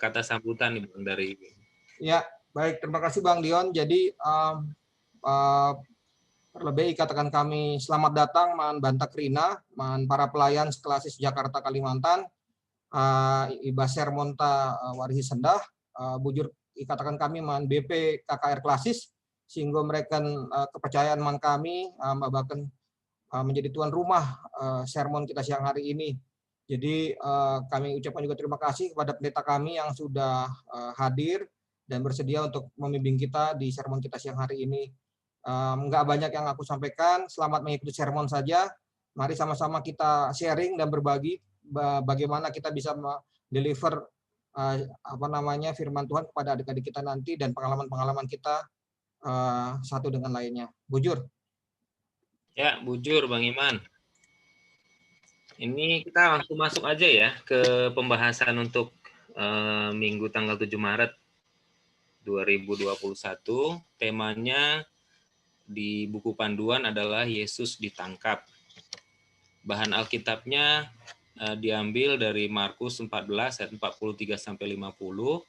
kata sambutan nih Bang dari. Ya, baik, terima kasih Bang Dion. Jadi terlebih katakan kami selamat datang Man Bantak Rina, Man para pelayan sekelasis Jakarta Kalimantan, Iba Sermonta Warhi Sendah, bujur ikatakan kami Man BP KKR Klasis, sehingga mereka kepercayaan Man kami bahkan menjadi tuan rumah sermon kita siang hari ini. Jadi kami ucapkan juga terima kasih kepada pendeta kami yang sudah hadir dan bersedia untuk membimbing kita di sermon kita siang hari ini. Nggak banyak yang aku sampaikan, selamat mengikuti sermon saja. Mari sama-sama kita sharing dan berbagi bagaimana kita bisa deliver firman Tuhan kepada adik-adik kita nanti dan pengalaman-pengalaman kita satu dengan lainnya. Bujur. Ya, bujur Bang Iman. Ini kita langsung masuk aja ya ke pembahasan untuk Minggu tanggal 7 Maret 2021. Temanya di buku panduan adalah Yesus ditangkap. Bahan Alkitabnya diambil dari Markus 14 ayat 43 sampai 50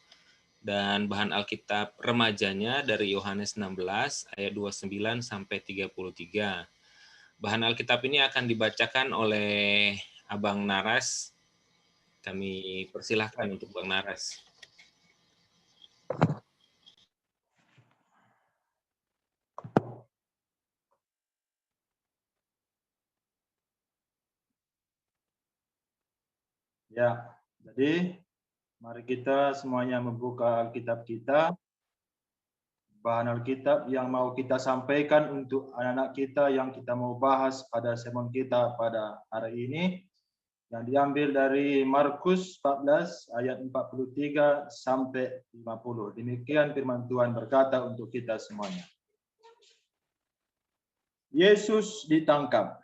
dan bahan Alkitab remajanya dari Yohanes 16 ayat 29 sampai 33. Bahan Alkitab ini akan dibacakan oleh Abang Naras. Kami persilahkan untuk Bang Naras. Ya, jadi mari kita semuanya membuka Alkitab kita. Bahan Alkitab yang mau kita sampaikan untuk anak-anak kita yang kita mau bahas pada sermon kita pada hari ini, yang diambil dari Markus 14 ayat 43 sampai 50. Demikian firman Tuhan berkata untuk kita semuanya. Yesus ditangkap.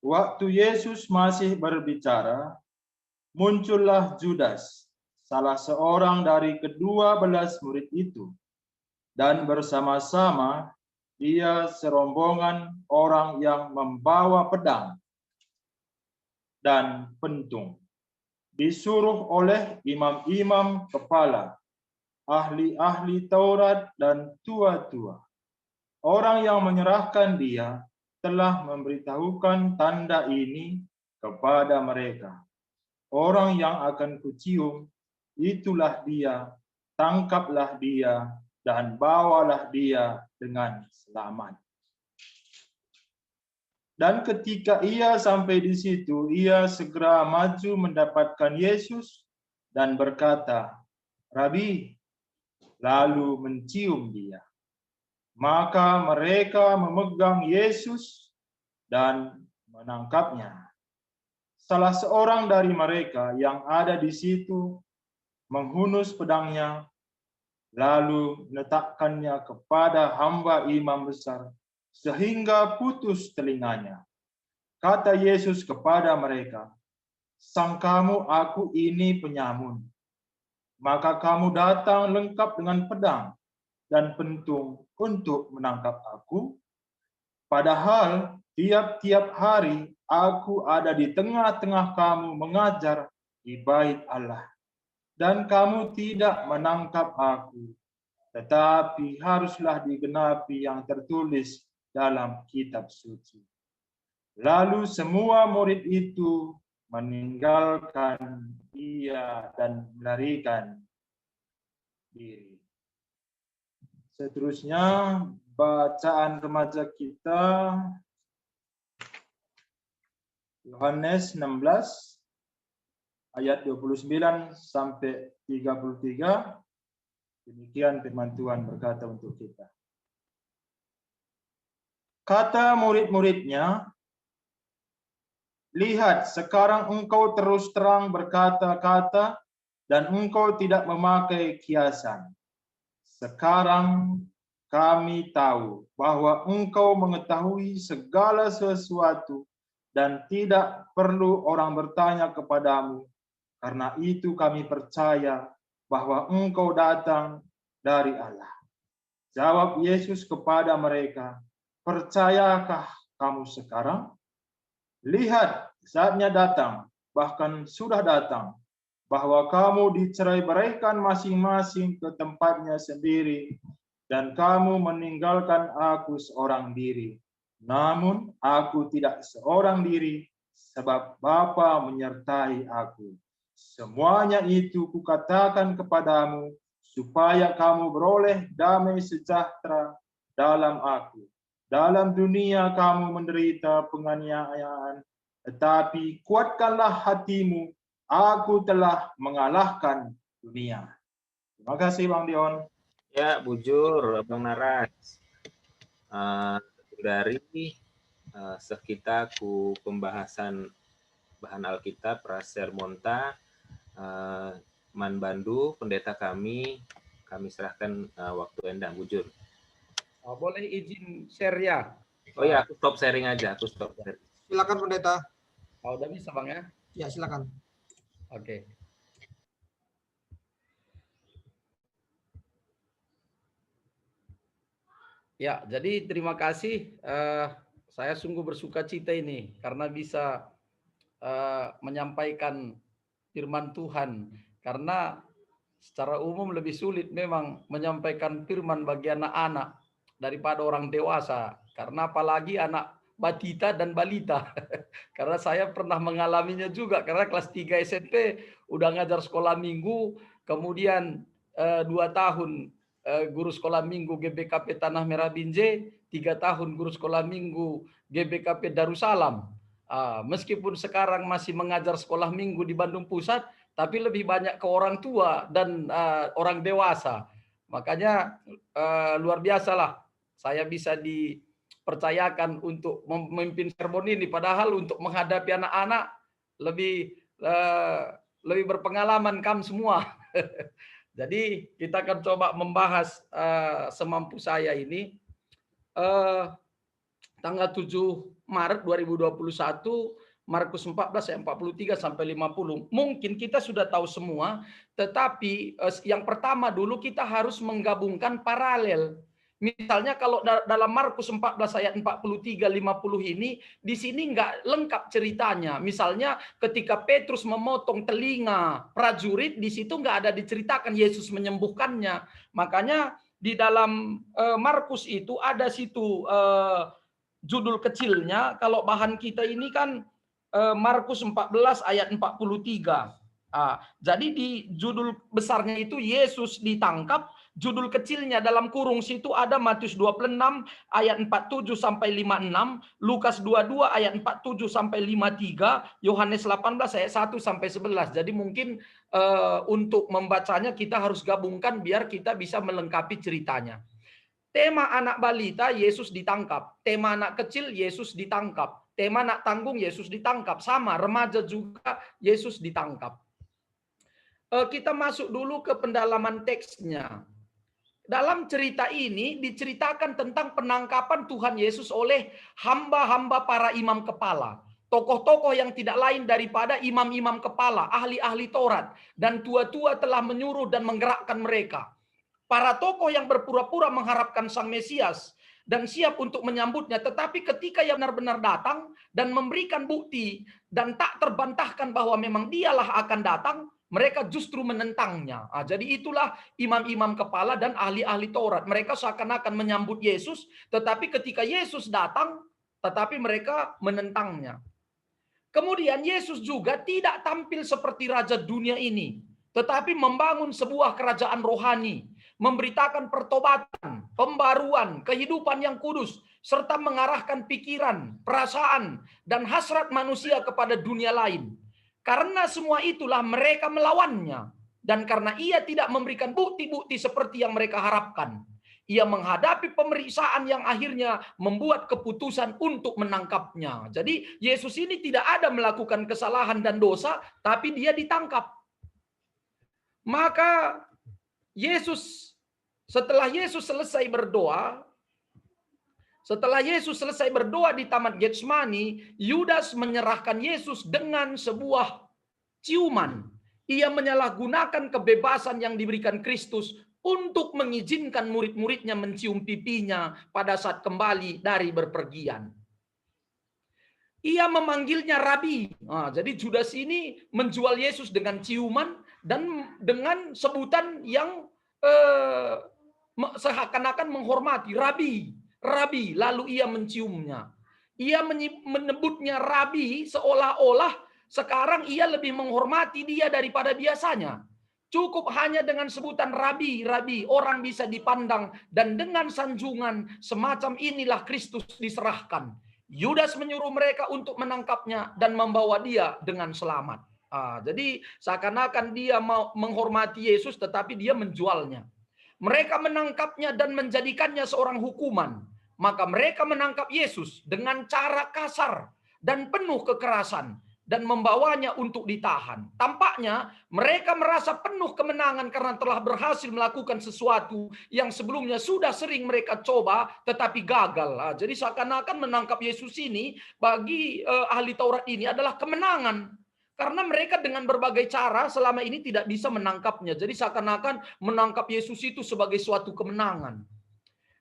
Waktu Yesus masih berbicara, muncullah Judas, salah seorang dari ke-12 murid itu, dan bersama-sama dia serombongan orang yang membawa pedang dan pentung, disuruh oleh imam-imam kepala, ahli-ahli Taurat dan tua-tua. Orang yang menyerahkan dia telah memberitahukan tanda ini kepada mereka. Orang yang akan kucium, itulah dia, tangkaplah dia, dan bawalah dia dengan selamat. Dan ketika ia sampai di situ, ia segera maju mendapatkan Yesus dan berkata, Rabi, lalu mencium dia. Maka mereka memegang Yesus dan menangkapnya. Salah seorang dari mereka yang ada di situ menghunus pedangnya, lalu meletakkannya kepada hamba imam besar, sehingga putus telinganya. Kata Yesus kepada mereka, sangkamu aku ini penyamun, maka kamu datang lengkap dengan pedang dan pentung untuk menangkap aku? Padahal tiap-tiap hari aku ada di tengah-tengah kamu mengajar di bait Allah, dan kamu tidak menangkap aku. Tetapi haruslah digenapi yang tertulis dalam kitab suci. Lalu semua murid itu meninggalkan dia dan melarikan diri. Seterusnya bacaan remaja kita Yohanes 16 ayat 29 sampai 33. Demikian firman Tuhan berkata untuk kita. Kata murid-muridnya, lihat sekarang engkau terus terang berkata-kata dan engkau tidak memakai kiasan. Sekarang kami tahu bahwa engkau mengetahui segala sesuatu dan tidak perlu orang bertanya kepadamu. Karena itu kami percaya bahwa engkau datang dari Allah. Jawab Yesus kepada mereka, percayakah kamu sekarang? Lihat, saatnya datang, bahkan sudah datang, bahwa kamu dicerai-beraikan masing-masing ke tempatnya sendiri, dan kamu meninggalkan aku seorang diri. Namun aku tidak seorang diri, sebab Bapa menyertai aku. Semuanya itu kukatakan kepadamu, supaya kamu beroleh damai sejahtera dalam aku. Dalam dunia kamu menderita penganiayaan, tetapi kuatkanlah hatimu, aku telah mengalahkan dunia. Terima kasih Bang Dion. Ya, bujur Bang Naras. Dari sekitar pembahasan bahan Alkitab Raser Monta, Man Bandu, pendeta kami serahkan waktu Anda, bujur. Boleh izin share ya? Oh ya, aku stop sharing aja. Silakan pendeta. Oh, udah bisa Bang ya? Ya, silakan. Oke. Ya, jadi terima kasih. Saya sungguh bersuka cita ini karena bisa menyampaikan firman Tuhan. Karena secara umum lebih sulit memang menyampaikan firman bagi anak-anak daripada orang dewasa. Karena apalagi anak batita dan balita. Karena saya pernah mengalaminya juga. Karena kelas 3 SMP udah ngajar sekolah minggu. Kemudian 2 tahun guru sekolah minggu GBKP Tanah Merah Binjai, 3 tahun guru sekolah minggu GBKP Darussalam. Meskipun sekarang masih mengajar sekolah minggu di Bandung Pusat, tapi lebih banyak ke orang tua dan orang dewasa. Makanya luar biasalah saya bisa dipercayakan untuk memimpin sermon ini. Padahal untuk menghadapi anak-anak lebih berpengalaman kamu semua. Jadi kita akan coba membahas semampu saya ini. Tanggal 7 Maret 2021, Markus 14 ayat 43 sampai 50. Mungkin kita sudah tahu semua, tetapi yang pertama dulu kita harus menggabungkan paralel. Misalnya kalau dalam Markus 14 ayat 43 50 ini, di sini nggak lengkap ceritanya. Misalnya ketika Petrus memotong telinga prajurit, di situ nggak ada diceritakan Yesus menyembuhkannya. Makanya di dalam Markus itu ada situ judul kecilnya. Kalau bahan kita ini kan Markus 14 ayat 43. Jadi di judul besarnya itu Yesus ditangkap, judul kecilnya dalam kurung situ ada Matius 26 ayat 47 sampai 56, Lukas 22 ayat 47 sampai 53, Yohanes 18 ayat 1 sampai 11. Jadi mungkin untuk membacanya kita harus gabungkan biar kita bisa melengkapi ceritanya. Tema anak balita, Yesus ditangkap. Tema anak kecil, Yesus ditangkap. Tema anak tanggung, Yesus ditangkap. Sama, remaja juga, Yesus ditangkap. Kita masuk dulu ke pendalaman teksnya. Dalam cerita ini diceritakan tentang penangkapan Tuhan Yesus oleh hamba-hamba para imam kepala. Tokoh-tokoh yang tidak lain daripada imam-imam kepala, ahli-ahli Taurat. Dan tua-tua telah menyuruh dan menggerakkan mereka. Para tokoh yang berpura-pura mengharapkan Sang Mesias dan siap untuk menyambutnya. Tetapi ketika ia benar-benar datang dan memberikan bukti dan tak terbantahkan bahwa memang dialah akan datang, mereka justru menentangnya. Jadi itulah imam-imam kepala dan ahli-ahli Taurat. Mereka seakan-akan menyambut Yesus, tetapi ketika Yesus datang, tetapi mereka menentangnya. Kemudian Yesus juga tidak tampil seperti raja dunia ini, tetapi membangun sebuah kerajaan rohani, memberitakan pertobatan, pembaruan, kehidupan yang kudus, serta mengarahkan pikiran, perasaan, dan hasrat manusia kepada dunia lain. Karena semua itulah mereka melawannya. Dan karena ia tidak memberikan bukti-bukti seperti yang mereka harapkan, ia menghadapi pemeriksaan yang akhirnya membuat keputusan untuk menangkapnya. Jadi Yesus ini tidak ada melakukan kesalahan dan dosa, tapi dia ditangkap. Maka setelah Yesus selesai berdoa di Taman Getsemani, Yudas menyerahkan Yesus dengan sebuah ciuman. Ia menyalahgunakan kebebasan yang diberikan Kristus untuk mengizinkan murid-muridnya mencium pipinya pada saat kembali dari berpergian. Ia memanggilnya Rabi. Jadi Judas ini menjual Yesus dengan ciuman dan dengan sebutan yang seakan-akan menghormati, rabi, rabi, lalu ia menciumnya. Ia menyebutnya rabi seolah-olah sekarang ia lebih menghormati dia daripada biasanya. Cukup hanya dengan sebutan rabi, rabi, orang bisa dipandang, dan dengan sanjungan semacam inilah Kristus diserahkan. Yudas menyuruh mereka untuk menangkapnya dan membawa dia dengan selamat. Jadi seakan-akan dia mau menghormati Yesus tetapi dia menjualnya. Mereka menangkapnya dan menjadikannya seorang hukuman. Maka mereka menangkap Yesus dengan cara kasar dan penuh kekerasan dan membawanya untuk ditahan. Tampaknya mereka merasa penuh kemenangan karena telah berhasil melakukan sesuatu yang sebelumnya sudah sering mereka coba tetapi gagal. Jadi seakan-akan menangkap Yesus ini bagi ahli Taurat ini adalah kemenangan. Karena mereka dengan berbagai cara selama ini tidak bisa menangkapnya. Jadi seakan-akan menangkap Yesus itu sebagai suatu kemenangan.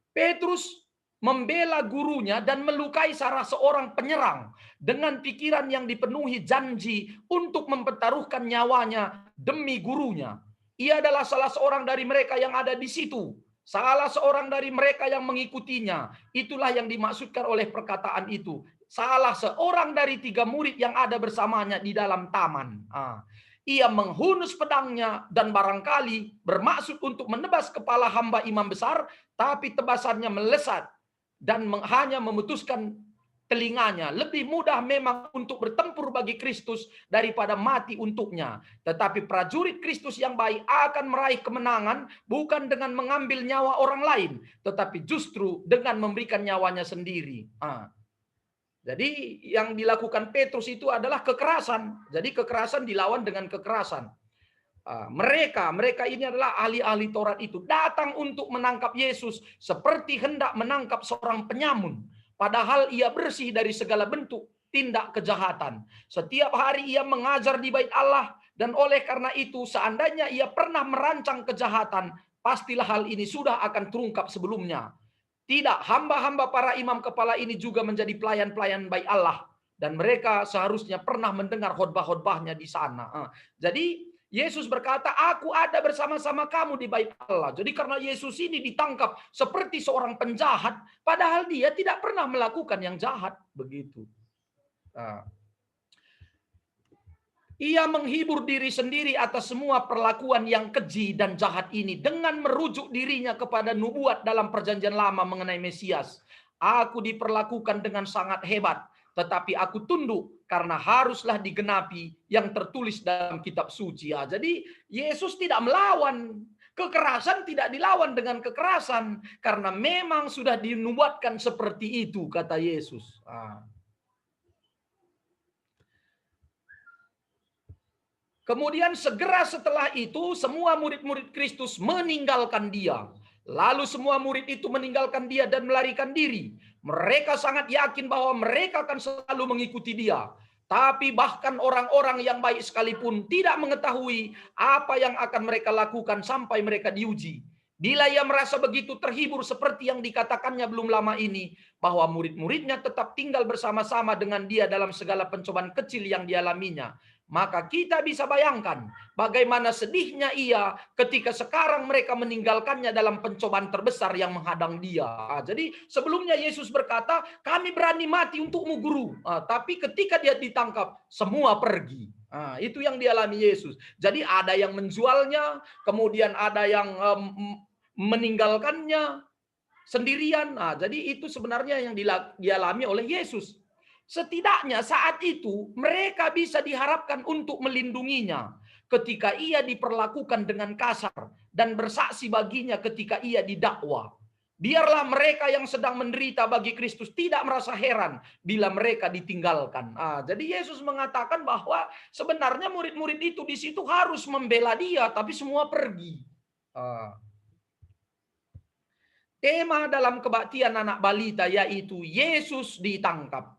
Petrus membela gurunya dan melukai salah seorang penyerang dengan pikiran yang dipenuhi janji untuk mempertaruhkan nyawanya demi gurunya. Ia adalah salah seorang dari mereka yang ada di situ. Salah seorang dari mereka yang mengikutinya. Itulah yang dimaksudkan oleh perkataan itu. Salah seorang dari 3 murid yang ada bersamanya di dalam taman. Ia menghunus pedangnya dan barangkali bermaksud untuk menebas kepala hamba imam besar, tapi tebasannya melesat dan hanya memutuskan telinganya. Lebih mudah memang untuk bertempur bagi Kristus daripada mati untuknya. Tetapi prajurit Kristus yang baik akan meraih kemenangan bukan dengan mengambil nyawa orang lain, tetapi justru dengan memberikan nyawanya sendiri. Jadi yang dilakukan Petrus itu adalah kekerasan. Jadi kekerasan dilawan dengan kekerasan. Mereka ini adalah ahli-ahli Taurat itu datang untuk menangkap Yesus seperti hendak menangkap seorang penyamun. Padahal ia bersih dari segala bentuk tindak kejahatan. Setiap hari ia mengajar di bait Allah dan oleh karena itu seandainya ia pernah merancang kejahatan, pastilah hal ini sudah akan terungkap sebelumnya. Tidak, hamba-hamba para imam kepala ini juga menjadi pelayan-pelayan bait Allah dan mereka seharusnya pernah mendengar khotbah-khotbahnya di sana. Jadi Yesus berkata, aku ada bersama-sama kamu di bait Allah. Jadi karena Yesus ini ditangkap seperti seorang penjahat, padahal dia tidak pernah melakukan yang jahat. Begitu. Ia menghibur diri sendiri atas semua perlakuan yang keji dan jahat ini dengan merujuk dirinya kepada nubuat dalam perjanjian lama mengenai Mesias. Aku diperlakukan dengan sangat hebat, tetapi aku tunduk karena haruslah digenapi yang tertulis dalam kitab suci. Jadi Yesus tidak melawan. Kekerasan tidak dilawan dengan kekerasan karena memang sudah dinubuatkan seperti itu, kata Yesus. Kemudian segera setelah itu semua murid-murid Kristus meninggalkan dia. Lalu semua murid itu meninggalkan dia dan melarikan diri. Mereka sangat yakin bahwa mereka akan selalu mengikuti dia. Tapi bahkan orang-orang yang baik sekalipun tidak mengetahui apa yang akan mereka lakukan sampai mereka diuji. Bila ia merasa begitu terhibur seperti yang dikatakannya belum lama ini, bahwa murid-muridnya tetap tinggal bersama-sama dengan dia dalam segala pencobaan kecil yang dialaminya, maka kita bisa bayangkan bagaimana sedihnya ia ketika sekarang mereka meninggalkannya dalam pencobaan terbesar yang menghadang dia. Jadi sebelumnya Yesus berkata, kami berani mati untukmu guru. Tapi ketika dia ditangkap, semua pergi. Itu yang dialami Yesus. Jadi ada yang menjualnya, kemudian ada yang meninggalkannya sendirian. Jadi itu sebenarnya yang dialami oleh Yesus. Setidaknya saat itu mereka bisa diharapkan untuk melindunginya ketika ia diperlakukan dengan kasar dan bersaksi baginya ketika ia didakwa. Biarlah mereka yang sedang menderita bagi Kristus tidak merasa heran bila mereka ditinggalkan. Jadi Yesus mengatakan bahwa sebenarnya murid-murid itu di situ harus membela dia, tapi semua pergi. Tema dalam kebaktian anak balita yaitu Yesus ditangkap.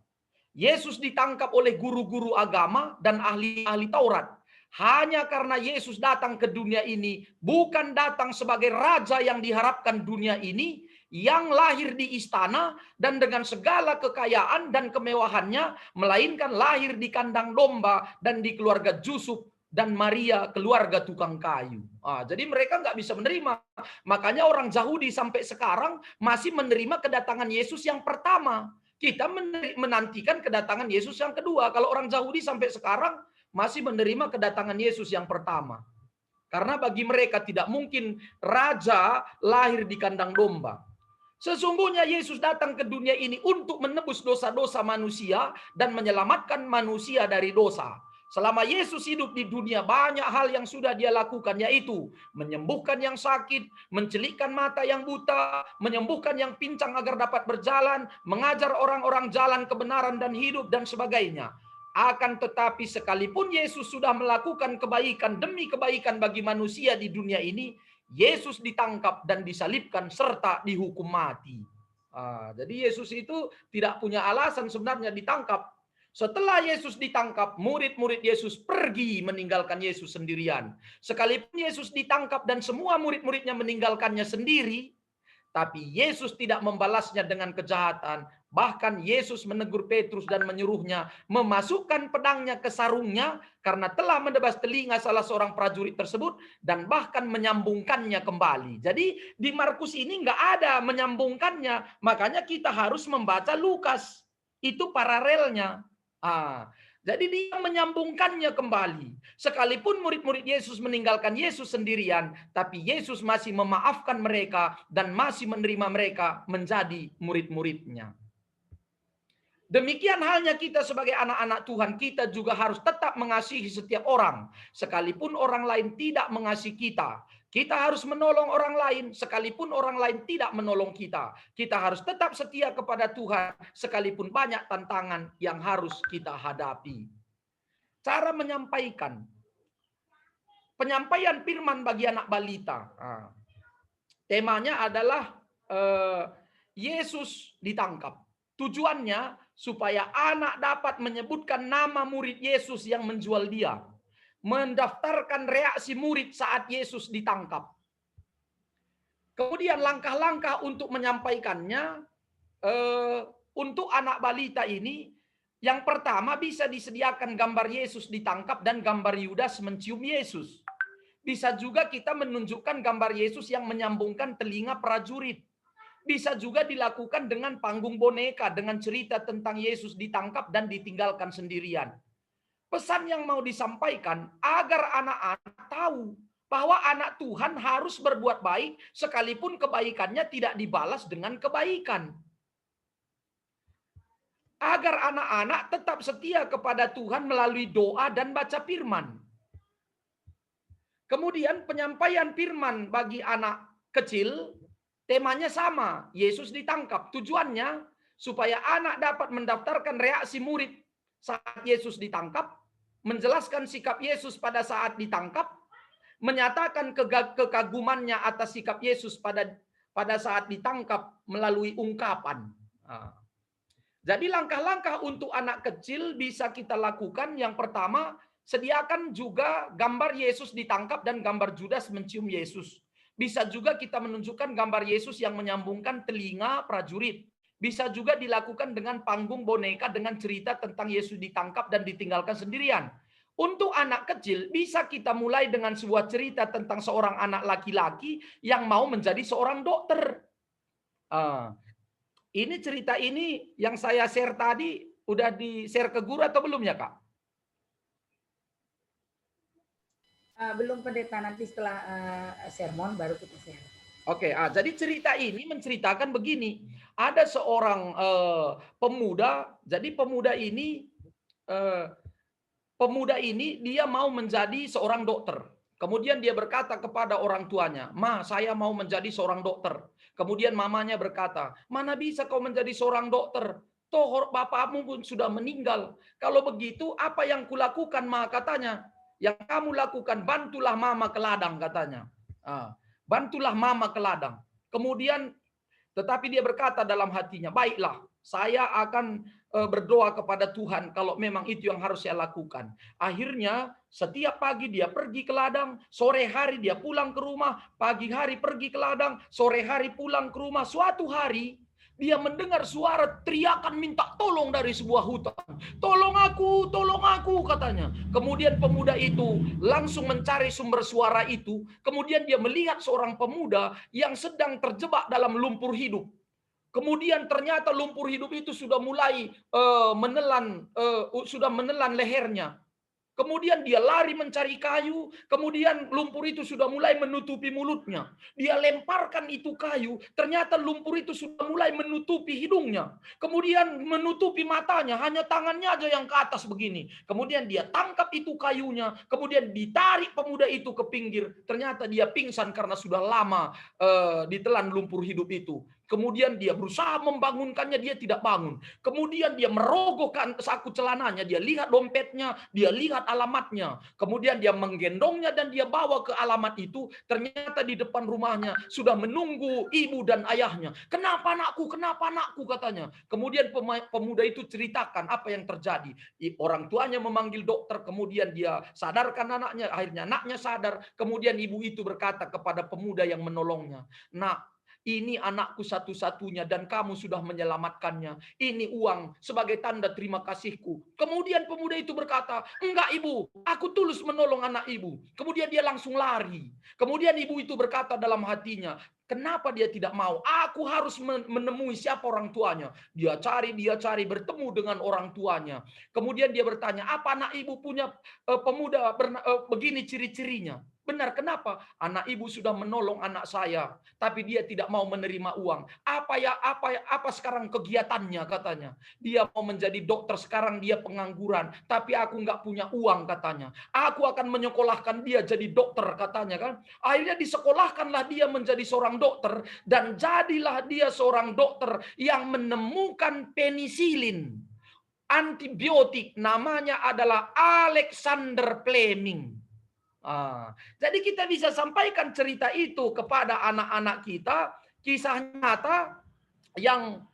Yesus ditangkap oleh guru-guru agama dan ahli-ahli Taurat. Hanya karena Yesus datang ke dunia ini, bukan datang sebagai raja yang diharapkan dunia ini, yang lahir di istana dan dengan segala kekayaan dan kemewahannya, melainkan lahir di kandang domba dan di keluarga Yusuf dan Maria keluarga tukang kayu. Jadi mereka nggak bisa menerima. Makanya orang Yahudi sampai sekarang masih menerima kedatangan Yesus yang pertama. Kita menantikan kedatangan Yesus yang kedua. Kalau orang Yahudi sampai sekarang masih menerima kedatangan Yesus yang pertama. Karena bagi mereka tidak mungkin raja lahir di kandang domba. Sesungguhnya Yesus datang ke dunia ini untuk menebus dosa-dosa manusia dan menyelamatkan manusia dari dosa. Selama Yesus hidup di dunia, banyak hal yang sudah dia lakukan, yaitu menyembuhkan yang sakit, mencelikkan mata yang buta, menyembuhkan yang pincang agar dapat berjalan, mengajar orang-orang jalan kebenaran dan hidup, dan sebagainya. Akan tetapi sekalipun Yesus sudah melakukan kebaikan demi kebaikan bagi manusia di dunia ini, Yesus ditangkap dan disalibkan serta dihukum mati. Jadi Yesus itu tidak punya alasan sebenarnya ditangkap. Setelah Yesus ditangkap, murid-murid Yesus pergi meninggalkan Yesus sendirian. Sekalipun Yesus ditangkap dan semua murid-muridnya meninggalkannya sendiri, tapi Yesus tidak membalasnya dengan kejahatan. Bahkan Yesus menegur Petrus dan menyuruhnya memasukkan pedangnya ke sarungnya karena telah menebas telinga salah seorang prajurit tersebut dan bahkan menyambungkannya kembali. Jadi di Markus ini nggak ada menyambungkannya. Makanya kita harus membaca Lukas. Itu paralelnya. Jadi dia menyambungkannya kembali. Sekalipun murid-murid Yesus meninggalkan Yesus sendirian, tapi Yesus masih memaafkan mereka dan masih menerima mereka menjadi murid-muridnya. Demikian halnya kita sebagai anak-anak Tuhan, kita juga harus tetap mengasihi setiap orang. Sekalipun orang lain tidak mengasihi kita, kita harus menolong orang lain sekalipun orang lain tidak menolong kita. Kita harus tetap setia kepada Tuhan sekalipun banyak tantangan yang harus kita hadapi. Cara menyampaikan. Penyampaian firman bagi anak balita. Temanya adalah Yesus ditangkap. Tujuannya supaya anak dapat menyebutkan nama murid Yesus yang menjual dia. Mendaftarkan reaksi murid saat Yesus ditangkap. Kemudian langkah-langkah untuk menyampaikannya untuk anak balita ini, yang pertama bisa disediakan gambar Yesus ditangkap dan gambar Yudas mencium Yesus. Bisa juga kita menunjukkan gambar Yesus yang menyambungkan telinga prajurit. Bisa juga dilakukan dengan panggung boneka dengan cerita tentang Yesus ditangkap dan ditinggalkan sendirian. Pesan yang mau disampaikan agar anak-anak tahu bahwa anak Tuhan harus berbuat baik sekalipun kebaikannya tidak dibalas dengan kebaikan. Agar anak-anak tetap setia kepada Tuhan melalui doa dan baca firman. Kemudian penyampaian firman bagi anak kecil, temanya sama, Yesus ditangkap. Tujuannya supaya anak dapat mendaftarkan reaksi murid saat Yesus ditangkap, menjelaskan sikap Yesus pada saat ditangkap, menyatakan kekagumannya atas sikap Yesus pada saat ditangkap melalui ungkapan. Jadi langkah-langkah untuk anak kecil bisa kita lakukan. Yang pertama, sediakan juga gambar Yesus ditangkap dan gambar Judas mencium Yesus. Bisa juga kita menunjukkan gambar Yesus yang menyambungkan telinga prajurit. Bisa juga dilakukan dengan panggung boneka dengan cerita tentang Yesus ditangkap dan ditinggalkan sendirian. Untuk anak kecil bisa kita mulai dengan sebuah cerita tentang seorang anak laki-laki yang mau menjadi seorang dokter. Ini cerita ini yang saya share tadi udah di-share ke guru atau belum ya, Kak? Belum, Pendeta, nanti setelah sermon baru kita share. Oke, jadi cerita ini menceritakan begini. Ada seorang pemuda, jadi pemuda ini dia mau menjadi seorang dokter. Kemudian dia berkata kepada orang tuanya, "Ma, saya mau menjadi seorang dokter." Kemudian mamanya berkata, "Mana bisa kau menjadi seorang dokter? Toh bapakmu pun sudah meninggal. Kalau begitu apa yang kulakukan, Ma?" katanya. "Yang kamu lakukan, bantulah mama ke ladang," katanya. Bantulah mama ke ladang. Kemudian tetapi dia berkata dalam hatinya, "Baiklah, saya akan berdoa kepada Tuhan kalau memang itu yang harus saya lakukan." Akhirnya setiap pagi dia pergi ke ladang, sore hari dia pulang ke rumah, pagi hari pergi ke ladang, sore hari pulang ke rumah. Suatu hari Dia mendengar suara teriakan minta tolong dari sebuah hutan. Tolong aku katanya. Kemudian pemuda itu langsung mencari sumber suara itu. Kemudian dia melihat seorang pemuda yang sedang terjebak dalam lumpur hidup. Kemudian ternyata lumpur hidup itu sudah mulai menelan lehernya. Kemudian dia lari mencari kayu, kemudian lumpur itu sudah mulai menutupi mulutnya. Dia lemparkan itu kayu, ternyata lumpur itu sudah mulai menutupi hidungnya. Kemudian menutupi matanya, hanya tangannya aja yang ke atas begini. Kemudian dia tangkap itu kayunya, kemudian ditarik pemuda itu ke pinggir. Ternyata dia pingsan karena sudah lama ditelan lumpur hidup itu. Kemudian dia berusaha membangunkannya, dia tidak bangun. Kemudian dia merogohkan saku celananya, dia lihat dompetnya, dia lihat alamatnya. Kemudian dia menggendongnya dan dia bawa ke alamat itu. Ternyata di depan rumahnya sudah menunggu ibu dan ayahnya. Kenapa anakku katanya. Kemudian pemuda itu ceritakan apa yang terjadi. Orang tuanya memanggil dokter, kemudian dia sadarkan anaknya. Akhirnya anaknya sadar. Kemudian ibu itu berkata kepada pemuda yang menolongnya, "Nak, ini anakku satu-satunya dan kamu sudah menyelamatkannya. Ini uang sebagai tanda terima kasihku." Kemudian pemuda itu berkata, "Enggak ibu, aku tulus menolong anak ibu." Kemudian dia langsung lari. Kemudian ibu itu berkata dalam hatinya, kenapa dia tidak mau? Aku harus menemui siapa orang tuanya. Dia cari, bertemu dengan orang tuanya. Kemudian dia bertanya, apa anak ibu punya pemuda begini ciri-cirinya? Benar, kenapa? Anak ibu sudah menolong anak saya, tapi dia tidak mau menerima uang. Apa sekarang kegiatannya katanya? Dia mau menjadi dokter, sekarang dia pengangguran, tapi aku nggak punya uang katanya. Aku akan menyekolahkan dia jadi dokter katanya kan. Akhirnya disekolahkanlah dia menjadi seorang dokter dan jadilah dia seorang dokter yang menemukan penisilin. Antibiotik namanya adalah Alexander Fleming. Jadi kita bisa sampaikan cerita itu kepada anak-anak kita, kisah nyata yang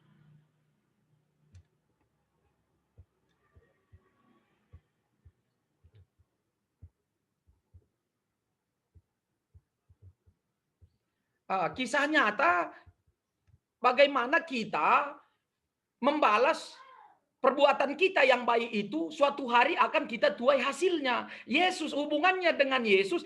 kisah nyata bagaimana kita membalas perbuatan kita yang baik itu suatu hari akan kita tuai hasilnya. Yesus, hubungannya dengan Yesus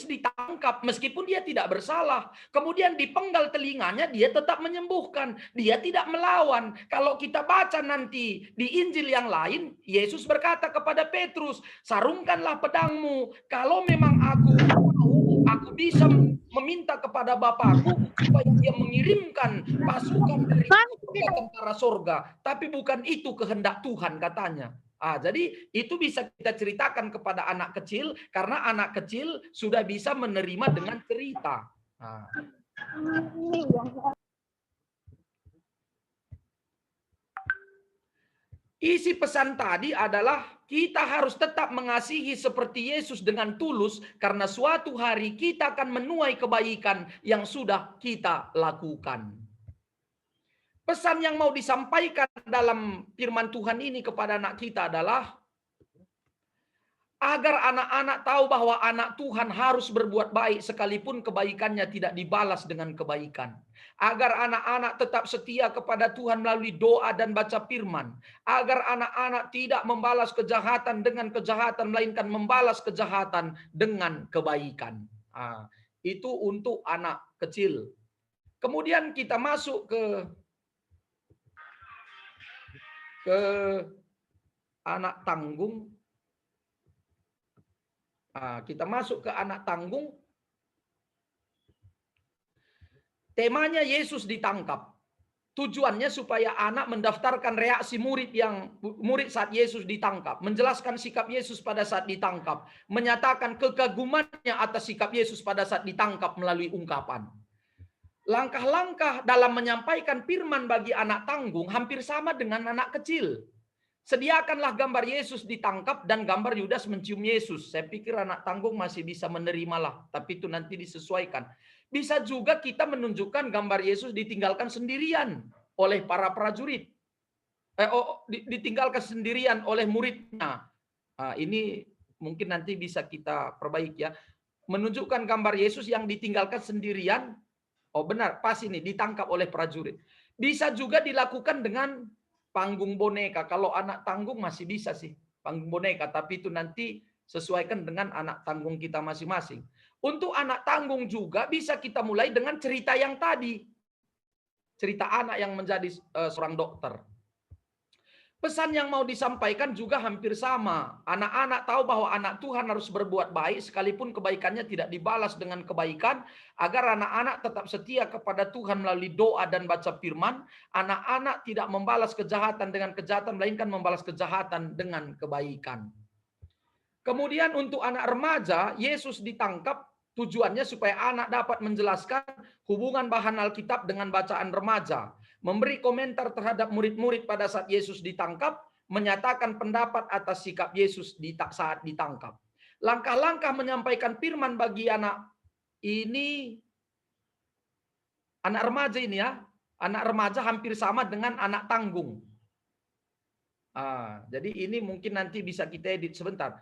ditangkap meskipun dia tidak bersalah. Kemudian dipenggal telinganya, dia tetap menyembuhkan. Dia tidak melawan. Kalau kita baca nanti di Injil yang lain, Yesus berkata kepada Petrus, "Sarungkanlah pedangmu. Kalau memang aku bisa meminta kepada Bapakku supaya dia mengirimkan pasukan dari tentara surga, tapi bukan itu kehendak Tuhan," katanya. Jadi itu bisa kita ceritakan kepada anak kecil karena anak kecil sudah bisa menerima dengan cerita. Isi pesan tadi adalah kita harus tetap mengasihi seperti Yesus dengan tulus karena suatu hari kita akan menuai kebaikan yang sudah kita lakukan. Pesan yang mau disampaikan dalam firman Tuhan ini kepada anak kita adalah agar anak-anak tahu bahwa anak Tuhan harus berbuat baik sekalipun kebaikannya tidak dibalas dengan kebaikan. Agar anak-anak tetap setia kepada Tuhan melalui doa dan baca firman. Agar anak-anak tidak membalas kejahatan dengan kejahatan, melainkan membalas kejahatan dengan kebaikan. Itu untuk anak kecil. Kemudian kita masuk ke anak tanggung. Kita masuk ke anak tanggung. Temanya Yesus ditangkap. Tujuannya supaya anak mendaftarkan reaksi murid saat Yesus ditangkap, menjelaskan sikap Yesus pada saat ditangkap, menyatakan kekagumannya atas sikap Yesus pada saat ditangkap melalui ungkapan. Langkah-langkah dalam menyampaikan firman bagi anak tanggung hampir sama dengan anak kecil. Sediakanlah gambar Yesus ditangkap dan gambar Yudas mencium Yesus. Saya pikir anak tanggung masih bisa menerimalah, tapi itu nanti disesuaikan. Bisa juga kita menunjukkan gambar Yesus ditinggalkan sendirian oleh para prajurit. Ditinggalkan sendirian oleh muridnya. Ini mungkin nanti bisa kita perbaiki ya. Menunjukkan gambar Yesus yang ditinggalkan sendirian. Oh benar, pas ini ditangkap oleh prajurit. Bisa juga dilakukan dengan panggung boneka. Kalau anak tanggung masih bisa sih panggung boneka, tapi itu nanti sesuaikan dengan anak tanggung kita masing-masing. Untuk anak tanggung juga bisa kita mulai dengan cerita yang tadi. Cerita anak yang menjadi seorang dokter. Pesan yang mau disampaikan juga hampir sama. Anak-anak tahu bahwa anak Tuhan harus berbuat baik sekalipun kebaikannya tidak dibalas dengan kebaikan, agar anak-anak tetap setia kepada Tuhan melalui doa dan baca firman. Anak-anak tidak membalas kejahatan dengan kejahatan, melainkan membalas kejahatan dengan kebaikan. Kemudian untuk anak remaja, Yesus ditangkap tujuannya supaya anak dapat menjelaskan hubungan bahan Alkitab dengan bacaan remaja. Memberi komentar terhadap murid-murid pada saat Yesus ditangkap, menyatakan pendapat atas sikap Yesus saat ditangkap. Langkah-langkah menyampaikan firman bagi anak remaja ini ya, anak remaja hampir sama dengan anak tanggung. Jadi ini mungkin nanti bisa kita edit sebentar.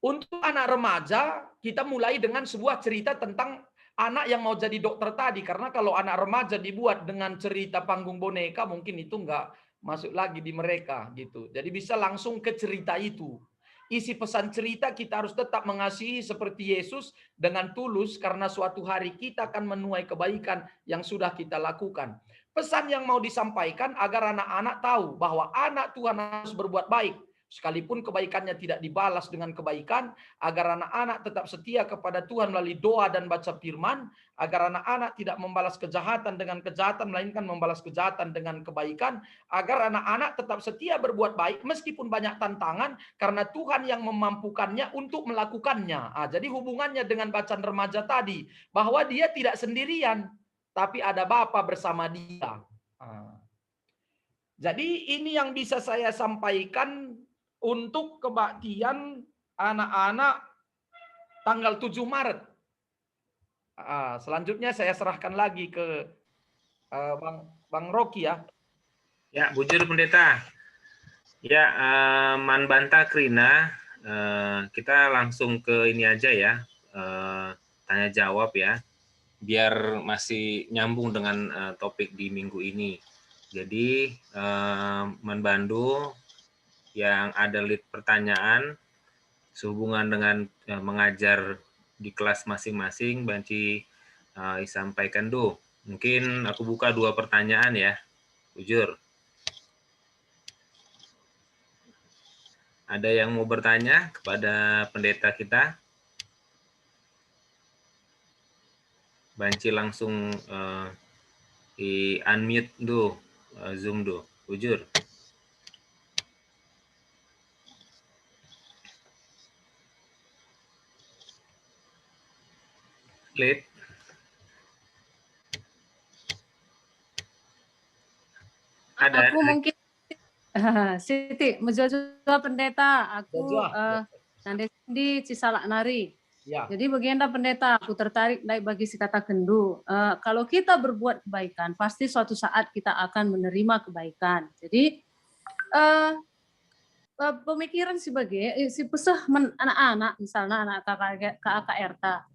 Untuk anak remaja, kita mulai dengan sebuah cerita tentang anak yang mau jadi dokter tadi. Karena kalau anak remaja dibuat dengan cerita panggung boneka, mungkin itu nggak masuk lagi di mereka gitu. Jadi bisa langsung ke cerita itu. Isi pesan cerita, kita harus tetap mengasihi seperti Yesus dengan tulus, karena suatu hari kita akan menuai kebaikan yang sudah kita lakukan. Pesan yang mau disampaikan agar anak-anak tahu bahwa anak Tuhan harus berbuat baik. Sekalipun kebaikannya tidak dibalas dengan kebaikan, agar anak-anak tetap setia kepada Tuhan melalui doa dan baca firman, agar anak-anak tidak membalas kejahatan dengan kejahatan, melainkan membalas kejahatan dengan kebaikan, agar anak-anak tetap setia berbuat baik meskipun banyak tantangan, karena Tuhan yang memampukannya untuk melakukannya. Jadi hubungannya dengan bacaan remaja tadi, bahwa dia tidak sendirian, tapi ada Bapa bersama dia. Jadi ini yang bisa saya sampaikan untuk kebaktian anak-anak tanggal 7 Maret. Selanjutnya saya serahkan lagi ke Bang Rocky ya. Ya, bujur pendeta. Ya, Man Banta Krina, kita langsung ke ini aja ya, tanya jawab ya, biar masih nyambung dengan topik di minggu ini. Jadi, Man Bandu yang ada lead pertanyaan sehubungan dengan mengajar di kelas masing-masing, Banci disampaikan do. Mungkin aku buka 2 pertanyaan ya, bujur. Ada yang mau bertanya kepada pendeta kita? Banci langsung di unmute do, Zoom do, bujur. Lead. Ada. Aku mungkin Siti, menjajah pendeta, aku nanti di Cisalak Nari. Ya. Jadi begini pendeta, aku tertarik naik bagi si kata kendu. Kalau kita berbuat kebaikan, pasti suatu saat kita akan menerima kebaikan. Jadi pemikiran sebagai si pesah anak-anak, misalnya anak KKRT,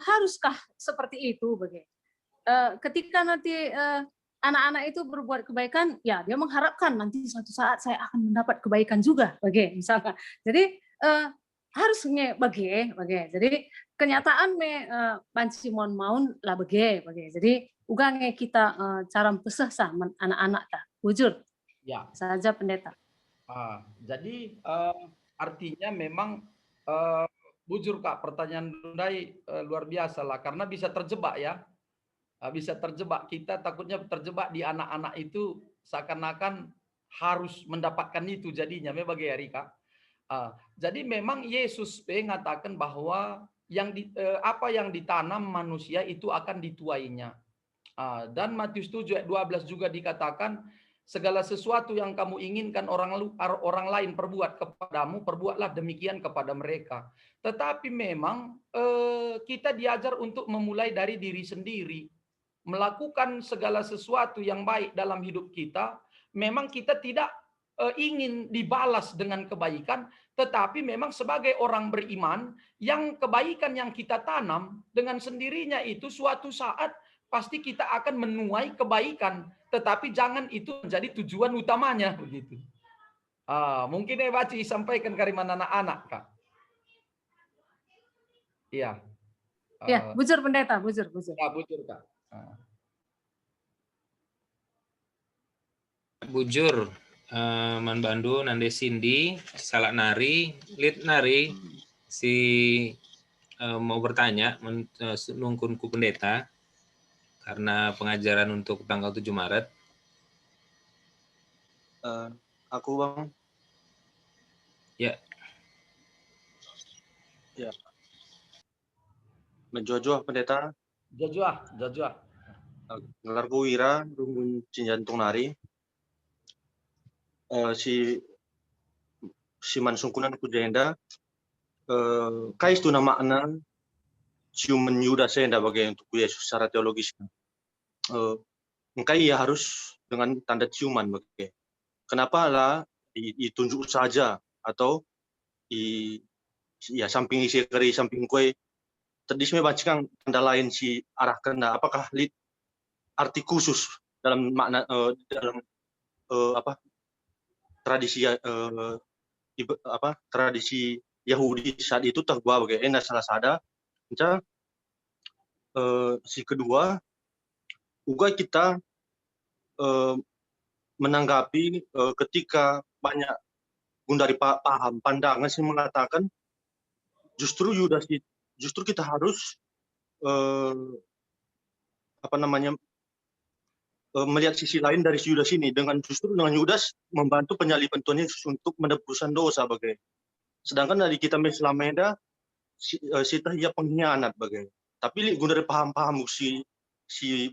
haruskah seperti itu bagi? Ketika nanti anak-anak itu berbuat kebaikan, ya dia mengharapkan nanti suatu saat saya akan mendapat kebaikan juga, bagi misalkan. Jadi harusnya bagi. Jadi kenyataan Banci maun lah bagi. Jadi ugange kita cara pesah sama anak-anak tak wujud. Ya. Saja pendeta. Jadi artinya memang bujur Kak, pertanyaan Dundai luar biasa lah, karena bisa terjebak ya. Bisa terjebak, kita takutnya terjebak di anak-anak itu seakan-akan harus mendapatkan itu jadinya bagi Erika. Jadi memang Yesus mengatakan bahwa apa yang ditanam manusia itu akan dituainya. Dan Matius 7 ayat 12 juga dikatakan, segala sesuatu yang kamu inginkan orang lain perbuat kepadamu, perbuatlah demikian kepada mereka. Tetapi memang kita diajar untuk memulai dari diri sendiri. Melakukan segala sesuatu yang baik dalam hidup kita, memang kita tidak ingin dibalas dengan kebaikan, tetapi memang sebagai orang beriman, yang kebaikan yang kita tanam dengan sendirinya itu suatu saat pasti kita akan menuai kebaikan. Tetapi jangan itu menjadi tujuan utamanya begitu. Mungkin Baci sampaikan kariman anak-anak, Kak. Iya. Ya, bujur pendeta, bujur. Ya, bujur, Kak. Bujur, Man Bandu, Nande Cindy, Salak Nari, Lid Nari, si mau bertanya, nungkunku pendeta, karena pengajaran untuk tanggal 7 Maret. Aku, Bang. Ya. Ya. Menjojo pendeta. Jojoah. Ngelarku wira, rumun cinjantung nari. Si mansungkunan ku jenda. Kais tu nama makna ciuman Yudas senda bagi untuk Yesus secara teologis. Engkai ya harus dengan tanda ciuman bagi. Kenapa lah ditunjuk saja atau ya samping isi kari samping kue tadi saya bacakan tanda lain si arah kena apakah arti khusus dalam makna dalam tradisi tradisi Yahudi saat itu tergua bagai salah sada si kedua juga kita menanggapi ketika banyak dari paham pandangan sih mengatakan justru Yudas justru kita harus melihat sisi lain dari si Yudas ini dengan Yudas membantu penyaliban Tuhan Yesus untuk menebusan dosa bagai. Sedangkan dari kita Islameda kita ia pengkhianat bagai. Tapi guna dari paham-paham si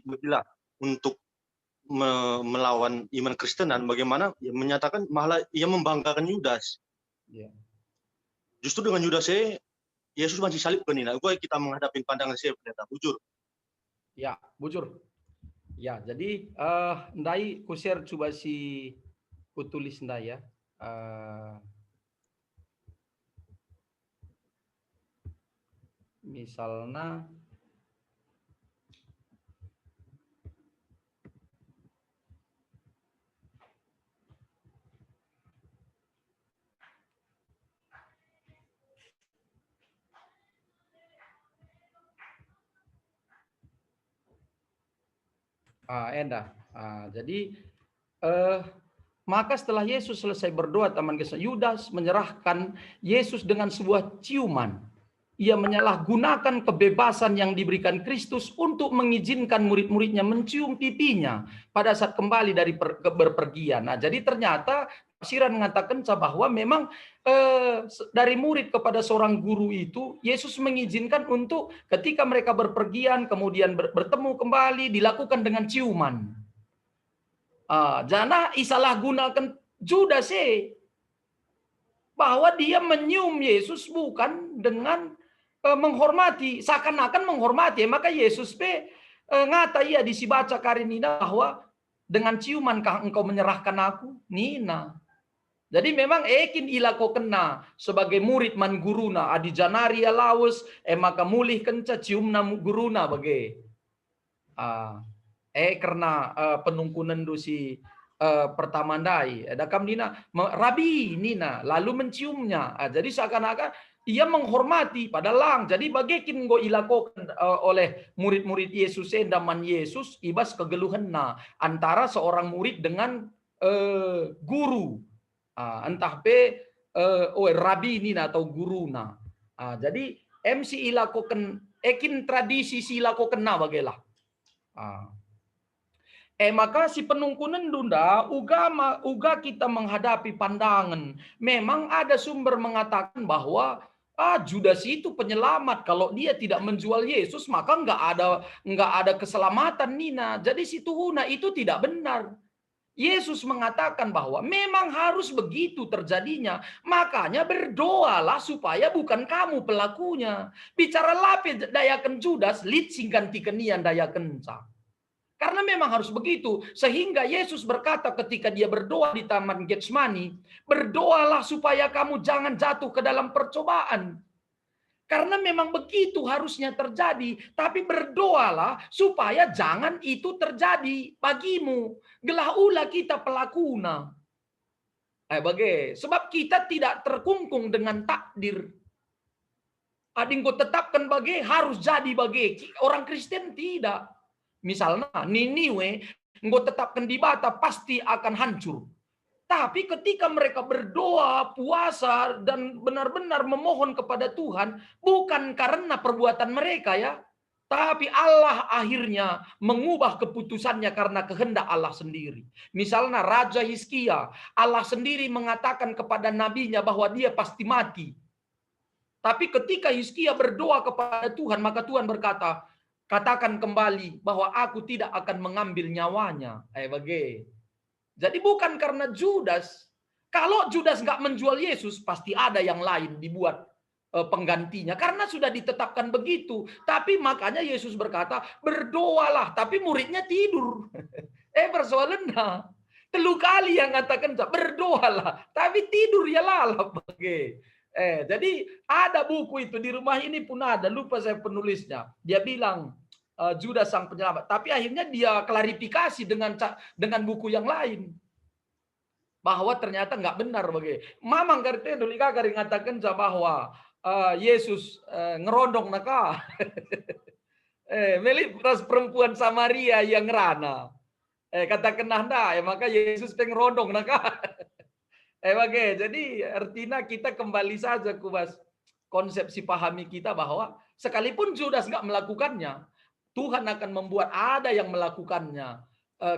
begilah untuk melawan iman Kristenan bagaimana ia menyatakan malah ia membanggakan Yudas. Yeah. Justru dengan Yudas Yesus masih salib ke nina. Kita menghadapi pandangan saya pendeta bujur. Ya, bujur. Ya, jadi ndai ku share coba si ku tulis ndai ya. Misalnya jadi maka setelah Yesus selesai berdoa teman kisah Yudas menyerahkan Yesus dengan sebuah ciuman. Ia menyalahgunakan kebebasan yang diberikan Kristus untuk mengizinkan murid-muridnya mencium pipinya pada saat kembali dari berpergian. Nah, jadi ternyata tafsiran mengatakan bahwa memang dari murid kepada seorang guru itu Yesus mengizinkan untuk ketika mereka berpergian kemudian bertemu kembali dilakukan dengan ciuman. Jangan isalah gunakan Judas bahwa dia menyium Yesus bukan dengan menghormati, seakan-akan menghormati. Maka Yesus ngata ia disibaca kari nina bahwa dengan ciumankah engkau menyerahkan aku? Nina. Jadi memang ekin ilako kena sebagai murid man guruna adi janaria laus maka mulih kenca ciumna guruna bagi. Karena penungkunan dusi pertama ndai dakam nina rabi nina lalu menciumnya. Jadi seakan-akan ia menghormati padahal jadi bagikin go ilakokan oleh murid-murid Yesus daman Yesus ibas kegeluhan antara seorang murid dengan guru. Entah rabi nina atau guru jadi MC ilakokan ekin tradisi si ilakokan bagailah. Maka si penungkunan dunda uga kita menghadapi pandangan. Memang ada sumber mengatakan bahwa Judas itu penyelamat. Kalau dia tidak menjual Yesus maka nggak ada keselamatan nina. Jadi si tuhuna itu tidak benar. Yesus mengatakan bahwa memang harus begitu terjadinya. Makanya berdoalah supaya bukan kamu pelakunya. Bicara lapis dayakan Judas, lid singganti kenian dayakan sa. Karena memang harus begitu. Sehingga Yesus berkata ketika dia berdoa di Taman Getsemani, berdoalah supaya kamu jangan jatuh ke dalam percobaan. Karena memang begitu harusnya terjadi. Tapi berdoalah supaya jangan itu terjadi bagimu. Gelah ulah kita pelakuna. Sebab kita tidak terkungkung dengan takdir. Ada yang kau tetapkan bagi harus jadi bagi. Orang Kristen tidak. Misalnya Niniwe, engkau tetapkan di bata pasti akan hancur. Tapi ketika mereka berdoa, puasa, dan benar-benar memohon kepada Tuhan, bukan karena perbuatan mereka ya, tapi Allah akhirnya mengubah keputusannya karena kehendak Allah sendiri. Misalnya Raja Hizkia, Allah sendiri mengatakan kepada nabinya bahwa dia pasti mati. Tapi ketika Hizkia berdoa kepada Tuhan, maka Tuhan berkata, katakan kembali bahwa aku tidak akan mengambil nyawanya. Jadi bukan karena Judas. Kalau Judas nggak menjual Yesus, pasti ada yang lain dibuat penggantinya. Karena sudah ditetapkan begitu. Tapi makanya Yesus berkata, berdoalah. Tapi muridnya tidur. Persoalannya. 3 kali yang katakan, berdoalah. Tapi tidur ya lalap. Jadi ada buku itu. Di rumah ini pun ada. Lupa saya penulisnya. Dia bilang, Judas sang penyelamat. Tapi akhirnya dia klarifikasi dengan buku yang lain. Bahwa ternyata nggak benar Mamang karena dulu kakak mengatakan bahwa Yesus ngerondong naka. Melip perempuan Samaria yang ngerana. Katakan nanda, maka Yesus pengerondong naka. Jadi artinya kita kembali saja kubas konsepsi pahami kita bahwa sekalipun Judas nggak melakukannya, Tuhan akan membuat ada yang melakukannya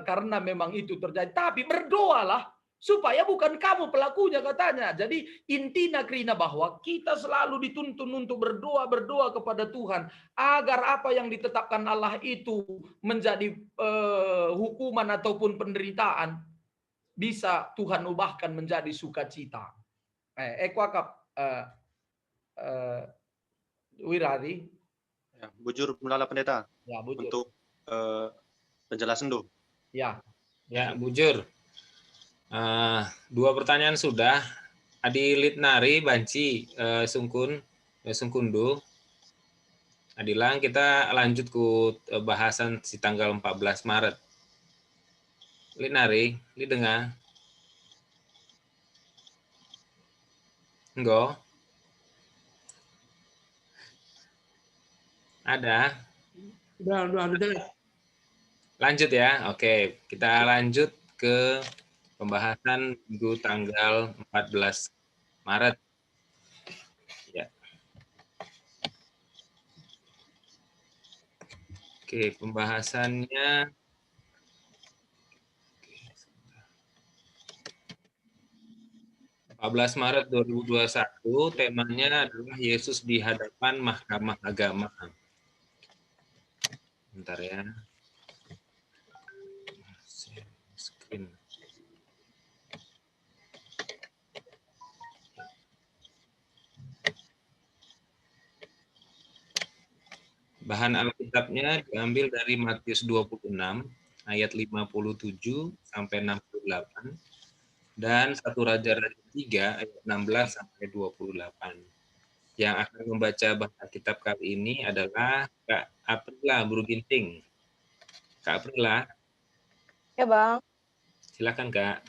karena memang itu terjadi. Tapi berdoalah supaya bukan kamu pelakunya katanya. Jadi intinya Krina bahwa kita selalu dituntun untuk berdoa kepada Tuhan agar apa yang ditetapkan Allah itu menjadi hukuman ataupun penderitaan bisa Tuhan ubahkan menjadi sukacita. Wirari. Ya, bujur Melala Pendeta. Ya, bujur. Untuk penjelasan do. Ya, bujur. 2 pertanyaan sudah. Adi Litnari Banci Sungkundu. Adilang kita lanjut ke bahasan si tanggal 14 Maret. Litnari, li dengar? Enggak. Ada? Udah. Lanjut ya. Oke, kita lanjut ke pembahasan minggu tanggal 14 Maret. Ya. Oke, pembahasannya 14 Maret 2021, temanya adalah Yesus di hadapan Mahkamah Agama. Bentar ya. Screen. Bahan Alkitabnya diambil dari Matius 26 ayat 57 sampai 68 dan 1 Raja-Raja 3 ayat 16 sampai 28. Yang akan membaca bahan Alkitab kali ini adalah Kak Aprila Buruginting. Kak Aprila. Ya, Bang. Silakan, Kak.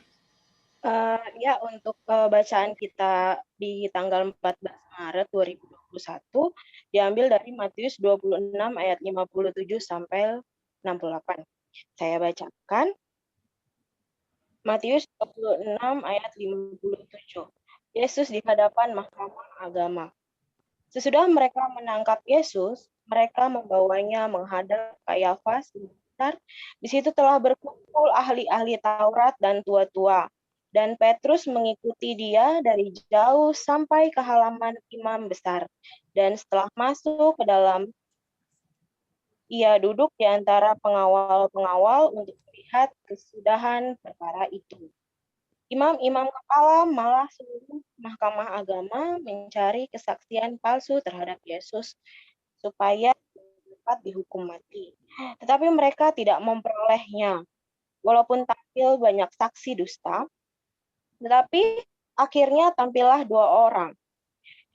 Ya, untuk bacaan kita di tanggal 14 Maret 2021 diambil dari Matius 26 ayat 57 sampai 68. Saya bacakan. Matius 26 ayat 57. Yesus di hadapan Mahkamah Agama. Sesudah mereka menangkap Yesus, mereka membawanya menghadap Kayafas. Di situ telah berkumpul ahli-ahli Taurat dan tua-tua. Dan Petrus mengikuti dia dari jauh sampai ke halaman imam besar. Dan setelah masuk ke dalam, ia duduk di antara pengawal-pengawal untuk melihat kesudahan perkara itu. Imam-imam kepala malah seluruh Mahkamah Agama mencari kesaksian palsu terhadap Yesus supaya dapat dihukum mati. Tetapi mereka tidak memperolehnya. Walaupun tampil banyak saksi dusta, tetapi akhirnya tampillah 2 orang,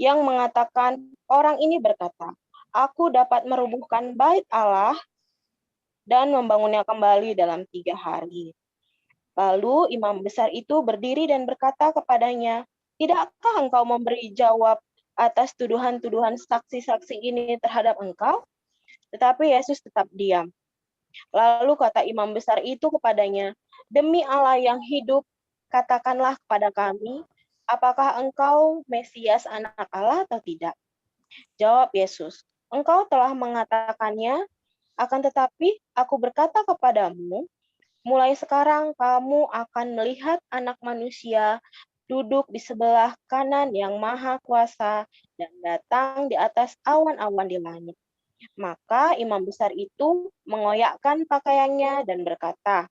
yang mengatakan orang ini berkata, "Aku dapat merubuhkan bait Allah dan membangunnya kembali dalam 3 hari." Lalu imam besar itu berdiri dan berkata kepadanya, "Tidakkah engkau memberi jawab atas tuduhan-tuduhan saksi-saksi ini terhadap engkau?" Tetapi Yesus tetap diam. Lalu kata imam besar itu kepadanya, "Demi Allah yang hidup, katakanlah kepada kami, apakah engkau Mesias anak Allah atau tidak?" Jawab Yesus, "Engkau telah mengatakannya, akan tetapi aku berkata kepadamu, mulai sekarang kamu akan melihat Anak Manusia duduk di sebelah kanan Yang Maha Kuasa dan datang di atas awan-awan di langit." Maka imam besar itu mengoyakkan pakaiannya dan berkata,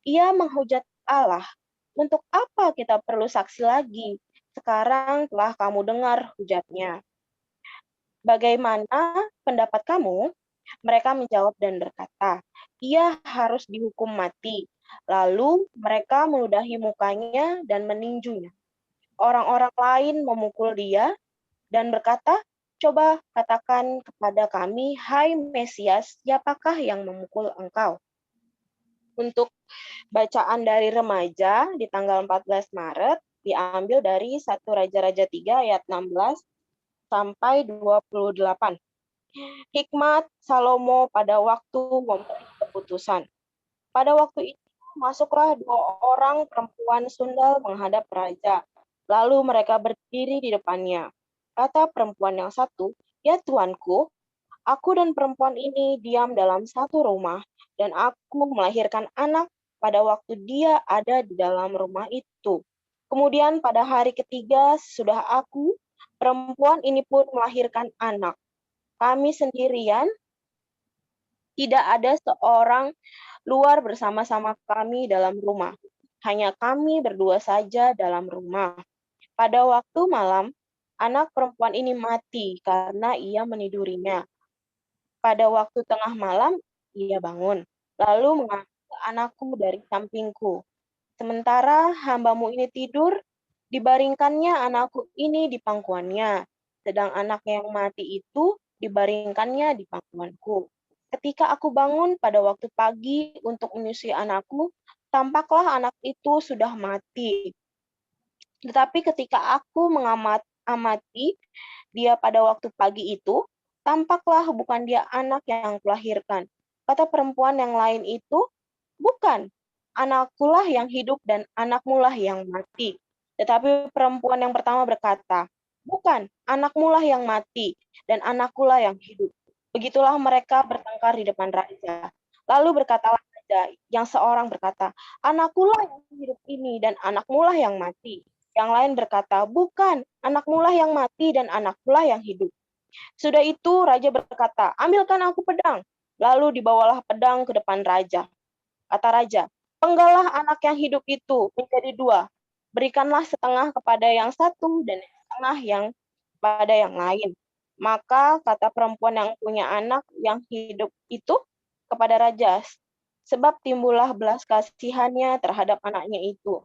"Ia menghujat Allah. Untuk apa kita perlu saksi lagi? Sekarang telah kamu dengar hujatnya. Bagaimana pendapat kamu?" Mereka menjawab dan berkata, "Ia harus dihukum mati." Lalu mereka meludahi mukanya dan meninjunya. Orang-orang lain memukul dia dan berkata, "Coba katakan kepada kami, hai Mesias, siapakah yang memukul engkau?" Untuk bacaan dari remaja di tanggal 14 Maret diambil dari 1 Raja-Raja 3 ayat 16 sampai 28. Hikmat Salomo pada waktu memberi keputusan. Pada waktu itu masuklah 2 orang perempuan sundal menghadap raja. Lalu mereka berdiri di depannya. Kata perempuan yang satu, "Ya tuanku, aku dan perempuan ini diam dalam satu rumah, dan aku melahirkan anak pada waktu dia ada di dalam rumah itu. Kemudian pada hari ketiga sesudah aku, perempuan ini pun melahirkan anak. Kami sendirian, tidak ada seorang luar bersama-sama kami dalam rumah. Hanya kami berdua saja dalam rumah. Pada waktu malam, anak perempuan ini mati karena ia menidurinya. Pada waktu tengah malam, ia bangun, lalu mengambil anakku dari sampingku. Sementara hambamu ini tidur, dibaringkannya anakku ini di pangkuannya, sedang anaknya yang mati itu dibaringkannya di pangkuanku. Ketika aku bangun pada waktu pagi untuk menyusui anakku, tampaklah anak itu sudah mati. Tetapi ketika aku mengamati dia pada waktu pagi itu, tampaklah bukan dia anak yang kulahirkan. Kata perempuan yang lain itu, "Bukan, anakkulah yang hidup dan anakmulah yang mati." Tetapi perempuan yang pertama berkata, "Bukan, anakmulah yang mati dan anakkulah yang hidup." Begitulah mereka bertengkar di depan raja. Lalu berkatalah raja, yang seorang berkata, "Anakkulah yang hidup ini dan anakmulah yang mati." Yang lain berkata, "Bukan, anakmulah yang mati dan anakkulah yang hidup." Sudah itu raja berkata, "Ambilkan aku pedang." Lalu dibawalah pedang ke depan raja. Kata raja, "Penggalah anak yang hidup itu menjadi 2. Berikanlah setengah kepada yang satu dan setengah yang pada yang lain." Maka kata perempuan yang punya anak yang hidup itu kepada raja, sebab timbullah belas kasihannya terhadap anaknya itu.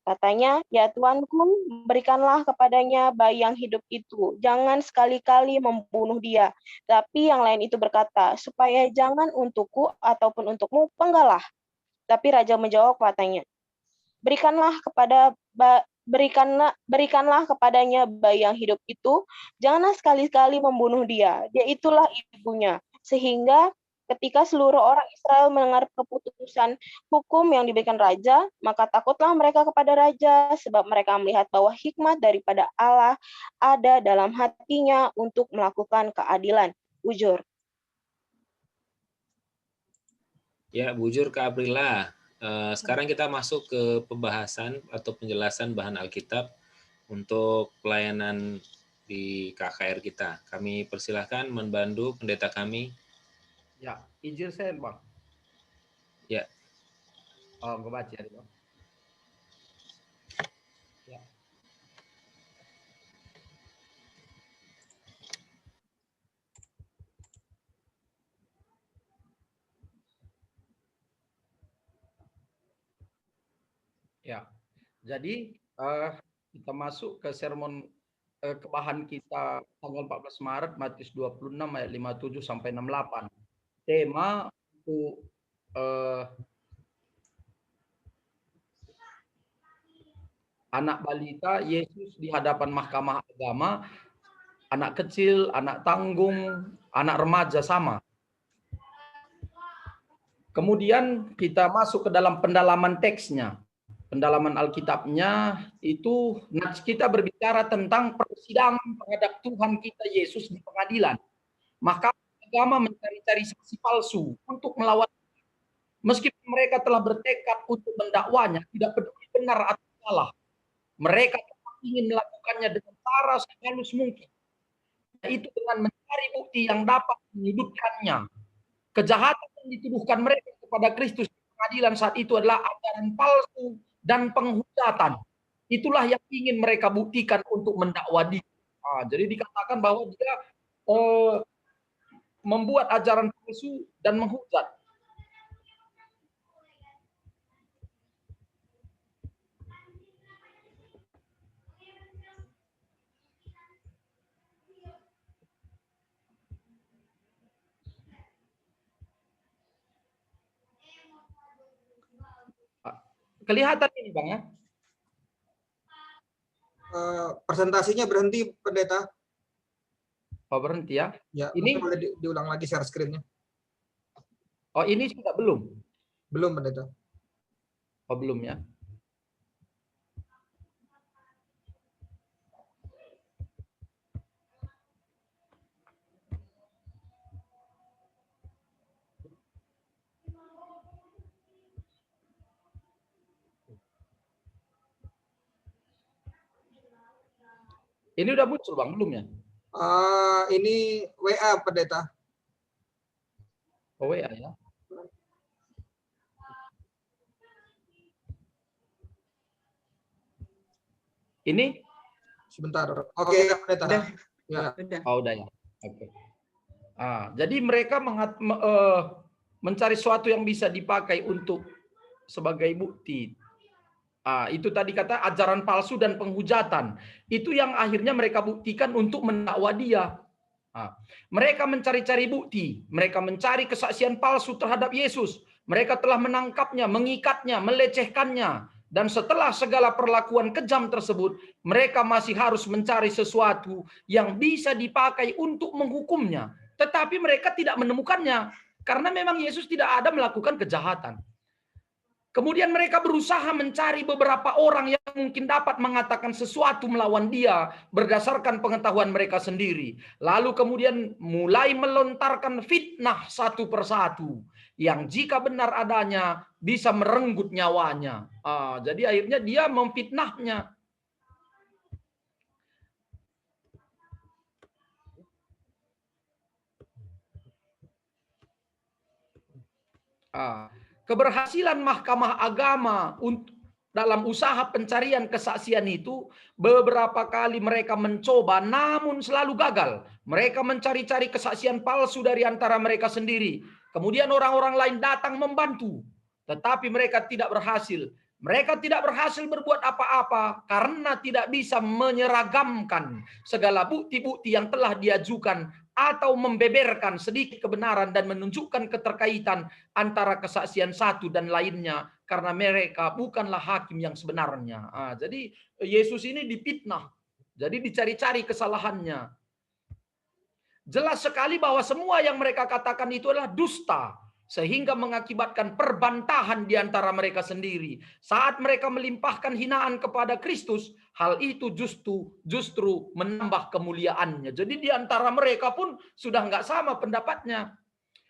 Katanya, "Ya tuanku, berikanlah kepadanya bayi yang hidup itu. Jangan sekali-kali membunuh dia." Tapi yang lain itu berkata, "Supaya jangan untukku ataupun untukmu penggalah." Tapi raja menjawab katanya, berikanlah kepadanya bayi yang hidup itu, janganlah sekali-kali membunuh dia. Dia itulah ibunya." Sehingga ketika seluruh orang Israel mendengar keputusan hukum yang diberikan raja, maka takutlah mereka kepada raja, sebab mereka melihat bahwa hikmat daripada Allah ada dalam hatinya untuk melakukan keadilan. Bujur. Ya, bujur Kak Aprila. Sekarang kita masuk ke pembahasan atau penjelasan bahan Alkitab untuk pelayanan di KKR kita. Kami persilahkan membantu pendeta kami. Ya, izin saya, Bang. Ya. Oh, gue baca ya, Bang. Ya. Ya. Jadi kita masuk ke sermon kebahan kita tanggal 14 Maret, Matius 26 ayat 57 sampai 68. Tema untuk anak balita Yesus di hadapan mahkamah agama, anak kecil, anak tanggung, anak remaja sama. Kemudian kita masuk ke dalam pendalaman teksnya. Pendalaman Alkitabnya itu kita berbicara tentang persidangan terhadap Tuhan kita Yesus di pengadilan. Maka agama mencari-cari saksi palsu untuk melawan. Meskipun mereka telah bertekad untuk mendakwanya, tidak peduli benar atau salah. Mereka ingin melakukannya dengan cara sehalus mungkin. Yaitu dengan mencari bukti yang dapat menyudutkannya. Kejahatan yang dituduhkan mereka kepada Kristus di pengadilan saat itu adalah ajaran palsu dan penghujatan. Itulah yang ingin mereka buktikan untuk mendakwa dia. Jadi dikatakan bahwa dia membuat ajaran palsu dan menghujat. Kelihatan ini Bang ya? Presentasinya berhenti, Pendeta. Oh berhenti ya? Ya, ini boleh diulang lagi share screen-nya. Oh ini sudah belum? Belum, Pendeta. Oh belum ya? Ini udah muncul Bang, belum ya? Ini WA, Pendeta. Oh WA ya? Ini? Sebentar. Oke, Pendeta. Ya. Oh udah ya. Oke. Jadi mereka mencari sesuatu yang bisa dipakai untuk sebagai bukti. Itu tadi kata ajaran palsu dan penghujatan. Itu yang akhirnya mereka buktikan untuk mendakwa dia. Mereka mencari-cari bukti. Mereka mencari kesaksian palsu terhadap Yesus. Mereka telah menangkapnya, mengikatnya, melecehkannya. Dan setelah segala perlakuan kejam tersebut, mereka masih harus mencari sesuatu yang bisa dipakai untuk menghukumnya. Tetapi mereka tidak menemukannya. Karena memang Yesus tidak ada melakukan kejahatan. Kemudian mereka berusaha mencari beberapa orang yang mungkin dapat mengatakan sesuatu melawan dia berdasarkan pengetahuan mereka sendiri. Lalu kemudian mulai melontarkan fitnah satu persatu yang jika benar adanya bisa merenggut nyawanya. Jadi akhirnya dia memfitnahnya. Keberhasilan mahkamah agama dalam usaha pencarian kesaksian itu beberapa kali mereka mencoba namun selalu gagal. Mereka mencari-cari kesaksian palsu dari antara mereka sendiri. Kemudian orang-orang lain datang membantu, tetapi mereka tidak berhasil. Mereka tidak berhasil berbuat apa-apa karena tidak bisa menyeragamkan segala bukti-bukti yang telah diajukan atau membeberkan sedikit kebenaran dan menunjukkan keterkaitan antara kesaksian satu dan lainnya karena mereka bukanlah hakim yang sebenarnya. Jadi Yesus ini dipitnah. Jadi dicari-cari kesalahannya. Jelas sekali bahwa semua yang mereka katakan itu adalah dusta. Sehingga mengakibatkan perbantahan di antara mereka sendiri. Saat mereka melimpahkan hinaan kepada Kristus, hal itu justru menambah kemuliaannya. Jadi di antara mereka pun sudah nggak sama pendapatnya.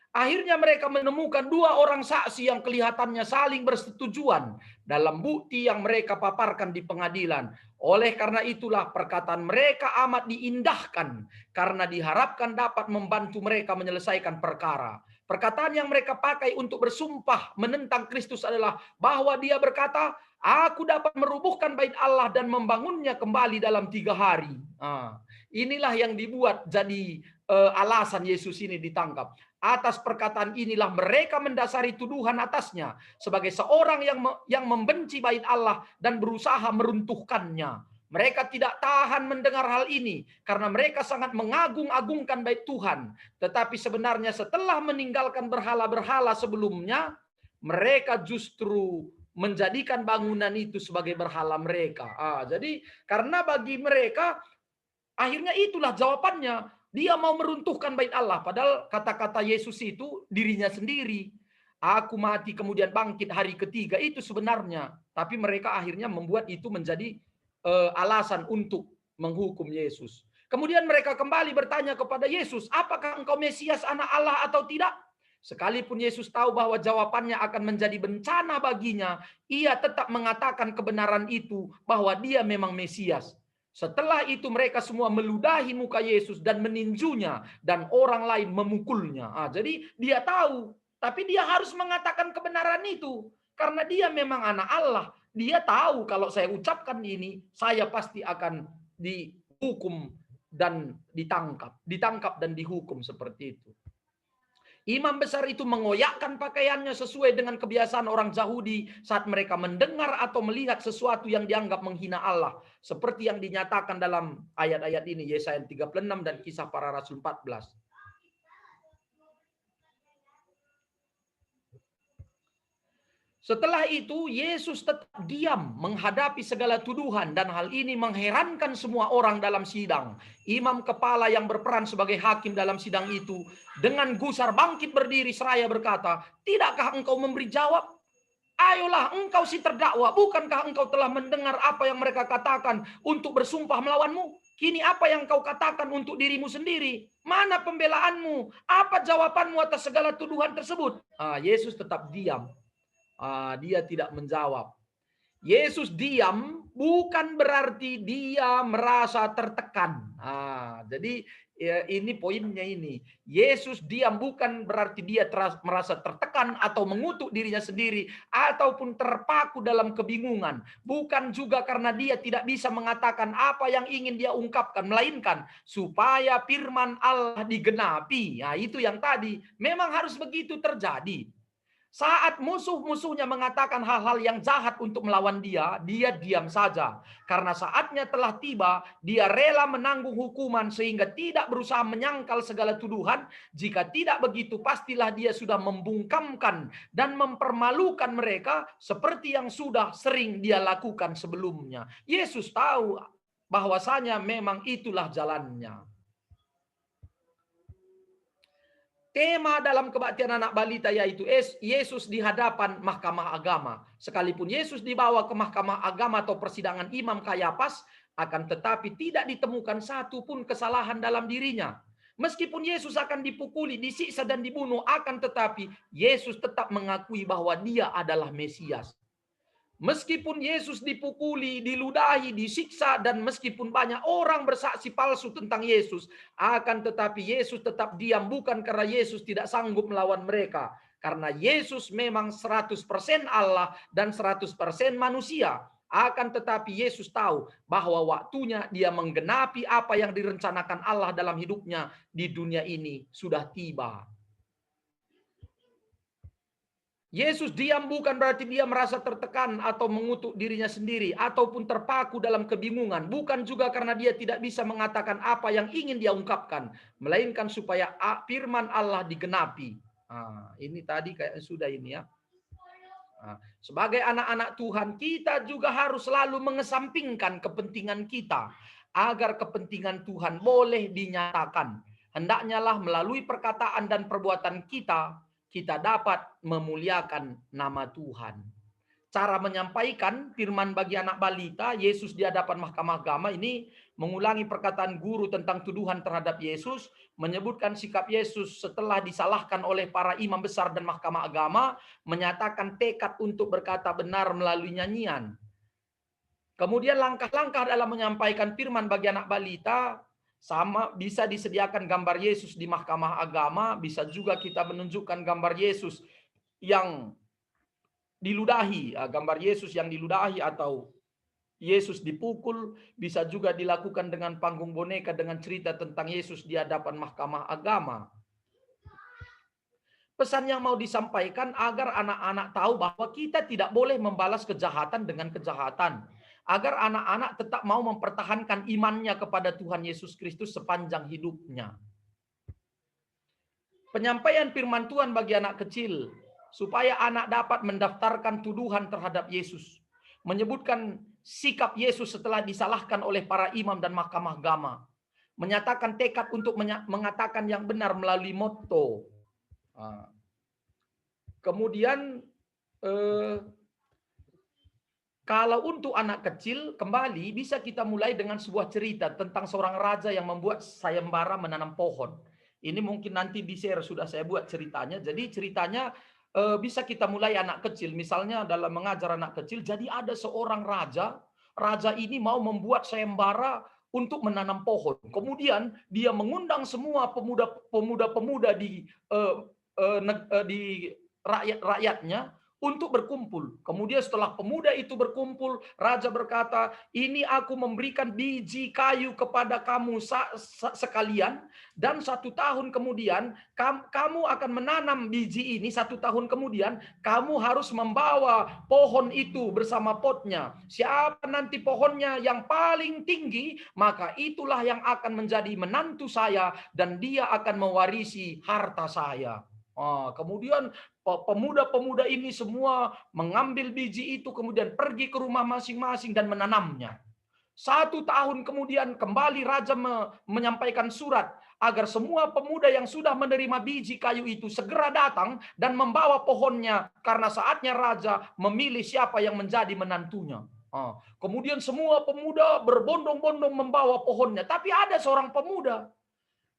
Akhirnya mereka menemukan dua orang saksi yang kelihatannya saling bersetujuan dalam bukti yang mereka paparkan di pengadilan. Oleh karena itulah perkataan mereka amat diindahkan karena diharapkan dapat membantu mereka menyelesaikan perkara. Perkataan yang mereka pakai untuk bersumpah menentang Kristus adalah bahwa dia berkata, aku dapat merubuhkan bait Allah dan membangunnya kembali dalam 3 hari. Inilah yang dibuat jadi alasan Yesus ini ditangkap. Atas perkataan inilah mereka mendasari tuduhan atasnya sebagai seorang yang membenci bait Allah dan berusaha meruntuhkannya. Mereka tidak tahan mendengar hal ini karena mereka sangat mengagung-agungkan bait Tuhan. Tetapi sebenarnya setelah meninggalkan berhala-berhala sebelumnya, mereka justru menjadikan bangunan itu sebagai berhala mereka. Jadi karena bagi mereka akhirnya itulah jawabannya. Dia mau meruntuhkan bait Allah. Padahal kata-kata Yesus itu dirinya sendiri. Aku mati kemudian bangkit hari ketiga, itu sebenarnya. Tapi mereka akhirnya membuat itu menjadi alasan untuk menghukum Yesus. Kemudian mereka kembali bertanya kepada Yesus, apakah engkau Mesias anak Allah atau tidak? Sekalipun Yesus tahu bahwa jawabannya akan menjadi bencana baginya, ia tetap mengatakan kebenaran itu bahwa dia memang Mesias. Setelah itu mereka semua meludahi muka Yesus dan meninjunya dan orang lain memukulnya. Jadi dia tahu, tapi dia harus mengatakan kebenaran itu karena dia memang anak Allah. Dia tahu kalau saya ucapkan ini, saya pasti akan dihukum dan ditangkap dan dihukum seperti itu. Imam besar itu mengoyakkan pakaiannya sesuai dengan kebiasaan orang Yahudi saat mereka mendengar atau melihat sesuatu yang dianggap menghina Allah. Seperti yang dinyatakan dalam ayat-ayat ini, Yesaya 36 dan Kisah Para Rasul 14. Setelah itu, Yesus tetap diam menghadapi segala tuduhan dan hal ini mengherankan semua orang dalam sidang. Imam kepala yang berperan sebagai hakim dalam sidang itu dengan gusar bangkit berdiri seraya berkata, "Tidakkah engkau memberi jawab? Ayolah engkau si terdakwa, bukankah engkau telah mendengar apa yang mereka katakan untuk bersumpah melawanmu? Kini apa yang kau katakan untuk dirimu sendiri? Mana pembelaanmu? Apa jawabanmu atas segala tuduhan tersebut?" Yesus tetap diam. Dia tidak menjawab. Yesus diam bukan berarti dia merasa tertekan. Jadi ini poinnya ini. Yesus diam bukan berarti dia merasa tertekan atau mengutuk dirinya sendiri ataupun terpaku dalam kebingungan. Bukan juga karena dia tidak bisa mengatakan apa yang ingin dia ungkapkan, melainkan supaya firman Allah digenapi. Itu yang tadi memang harus begitu terjadi. Saat musuh-musuhnya mengatakan hal-hal yang jahat untuk melawan dia, dia diam saja. Karena saatnya telah tiba, dia rela menanggung hukuman sehingga tidak berusaha menyangkal segala tuduhan. Jika tidak begitu, pastilah dia sudah membungkamkan dan mempermalukan mereka seperti yang sudah sering dia lakukan sebelumnya. Yesus tahu bahwasanya memang itulah jalannya. Tema dalam kebaktian anak balita yaitu Yesus di hadapan mahkamah agama. Sekalipun Yesus dibawa ke mahkamah agama atau persidangan Imam Kayafas, akan tetapi tidak ditemukan satu pun kesalahan dalam dirinya. Meskipun Yesus akan dipukuli, disiksa dan dibunuh, akan tetapi Yesus tetap mengakui bahwa dia adalah Mesias. Meskipun Yesus dipukuli, diludahi, disiksa, dan meskipun banyak orang bersaksi palsu tentang Yesus, akan tetapi Yesus tetap diam bukan karena Yesus tidak sanggup melawan mereka. Karena Yesus memang 100% Allah dan 100% manusia. Akan tetapi Yesus tahu bahwa waktunya dia menggenapi apa yang direncanakan Allah dalam hidupnya di dunia ini sudah tiba. Yesus diam bukan berarti dia merasa tertekan atau mengutuk dirinya sendiri ataupun terpaku dalam kebingungan. Bukan juga karena dia tidak bisa mengatakan apa yang ingin dia ungkapkan, melainkan supaya firman Allah digenapi. Ini tadi kayak sudah ini ya. Sebagai anak-anak Tuhan, kita juga harus selalu mengesampingkan kepentingan kita agar kepentingan Tuhan boleh dinyatakan. Hendaknya lah melalui perkataan dan perbuatan kita dapat memuliakan nama Tuhan. Cara menyampaikan firman bagi anak balita Yesus di hadapan mahkamah agama ini mengulangi perkataan guru tentang tuduhan terhadap Yesus, menyebutkan sikap Yesus setelah disalahkan oleh para imam besar dan mahkamah agama, menyatakan tekad untuk berkata benar melalui nyanyian. Kemudian langkah-langkah dalam menyampaikan firman bagi anak balita sama bisa disediakan gambar Yesus di mahkamah agama, bisa juga kita menunjukkan gambar Yesus yang diludahi, gambar Yesus yang diludahi atau Yesus dipukul, bisa juga dilakukan dengan panggung boneka dengan cerita tentang Yesus di hadapan mahkamah agama. Pesan yang mau disampaikan agar anak-anak tahu bahwa kita tidak boleh membalas kejahatan dengan kejahatan. agar anak-anak tetap mau mempertahankan imannya kepada Tuhan Yesus Kristus sepanjang hidupnya. Penyampaian firman Tuhan bagi anak kecil, supaya anak dapat mendaftarkan tuduhan terhadap Yesus, menyebutkan sikap Yesus setelah disalahkan oleh para imam dan mahkamah agama, menyatakan tekad untuk mengatakan yang benar melalui motto. Kemudian kalau untuk anak kecil, kembali bisa kita mulai dengan sebuah cerita tentang seorang raja yang membuat sayembara menanam pohon. Ini mungkin nanti di-share, sudah saya buat ceritanya. Jadi ceritanya bisa kita mulai anak kecil. Misalnya dalam mengajar anak kecil, jadi ada seorang raja. Raja ini mau membuat sayembara untuk menanam pohon. Kemudian dia mengundang semua pemuda-pemuda di rakyatnya untuk berkumpul. Kemudian setelah pemuda itu berkumpul, raja berkata, ini aku memberikan biji kayu kepada kamu sekalian, dan 1 tahun kemudian kamu akan menanam biji ini. 1 tahun kemudian kamu harus membawa pohon itu bersama potnya. Siapa nanti pohonnya yang paling tinggi, maka itulah yang akan menjadi menantu saya, dan dia akan mewarisi harta saya. Kemudian pemuda-pemuda ini semua mengambil biji itu, kemudian pergi ke rumah masing-masing dan menanamnya. 1 tahun kemudian kembali raja menyampaikan surat agar semua pemuda yang sudah menerima biji kayu itu segera datang dan membawa pohonnya, karena saatnya raja memilih siapa yang menjadi menantunya. Kemudian semua pemuda berbondong-bondong membawa pohonnya, tapi ada seorang pemuda,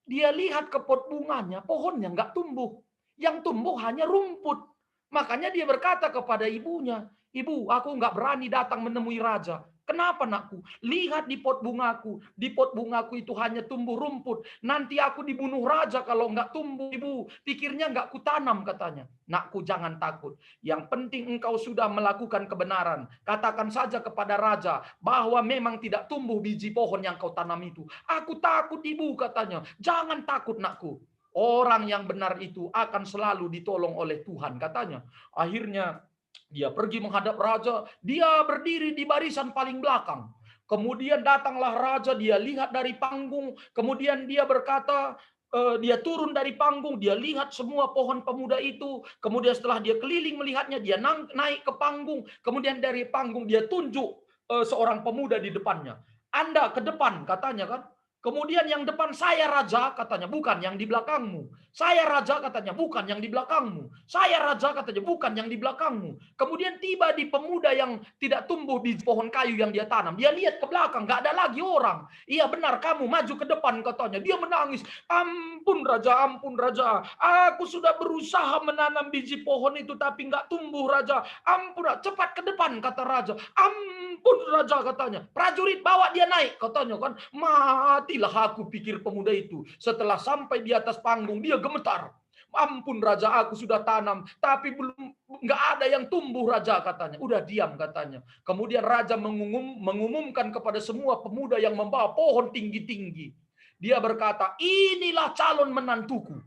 dia lihat ke pot bunganya, pohonnya nggak tumbuh. Yang tumbuh hanya rumput. Makanya dia berkata kepada ibunya, ibu, aku nggak berani datang menemui raja. Kenapa, nakku? Lihat di pot bungaku. Di pot bungaku itu hanya tumbuh rumput. Nanti aku dibunuh raja kalau nggak tumbuh, ibu. Pikirnya nggak kutanam, katanya. Nakku, jangan takut. Yang penting engkau sudah melakukan kebenaran. Katakan saja kepada raja bahwa memang tidak tumbuh biji pohon yang kau tanam itu. Aku takut, ibu, katanya. Jangan takut, nakku. Orang yang benar itu akan selalu ditolong oleh Tuhan, katanya. Akhirnya dia pergi menghadap raja. Dia berdiri di barisan paling belakang. Kemudian datanglah raja, dia lihat dari panggung. Kemudian dia berkata, dia turun dari panggung, dia lihat semua pohon pemuda itu. Kemudian setelah dia keliling melihatnya, dia naik ke panggung. Kemudian dari panggung dia tunjuk seorang pemuda di depannya. Anda ke depan, katanya kan. Kemudian yang depan, saya raja, katanya, bukan yang di belakangmu. Saya raja, katanya, bukan yang di belakangmu. Saya raja, katanya, bukan yang di belakangmu. Kemudian tiba di pemuda yang tidak tumbuh di pohon kayu yang dia tanam. Dia lihat ke belakang, nggak ada lagi orang. Iya benar, kamu maju ke depan, katanya. Dia menangis. Ampun raja, aku sudah berusaha menanam biji pohon itu tapi nggak tumbuh, raja. Ampun, cepat ke depan, kata raja. Ampun raja, katanya. Prajurit bawa dia naik, katanya kan. Matilah aku, pikir pemuda itu. Setelah sampai di atas panggung, dia gemetar. Ampun raja, aku sudah tanam tapi belum, nggak ada yang tumbuh, raja, katanya. Udah diam, katanya. Kemudian raja mengumumkan kepada semua pemuda yang membawa pohon tinggi-tinggi. Dia berkata, inilah calon menantuku.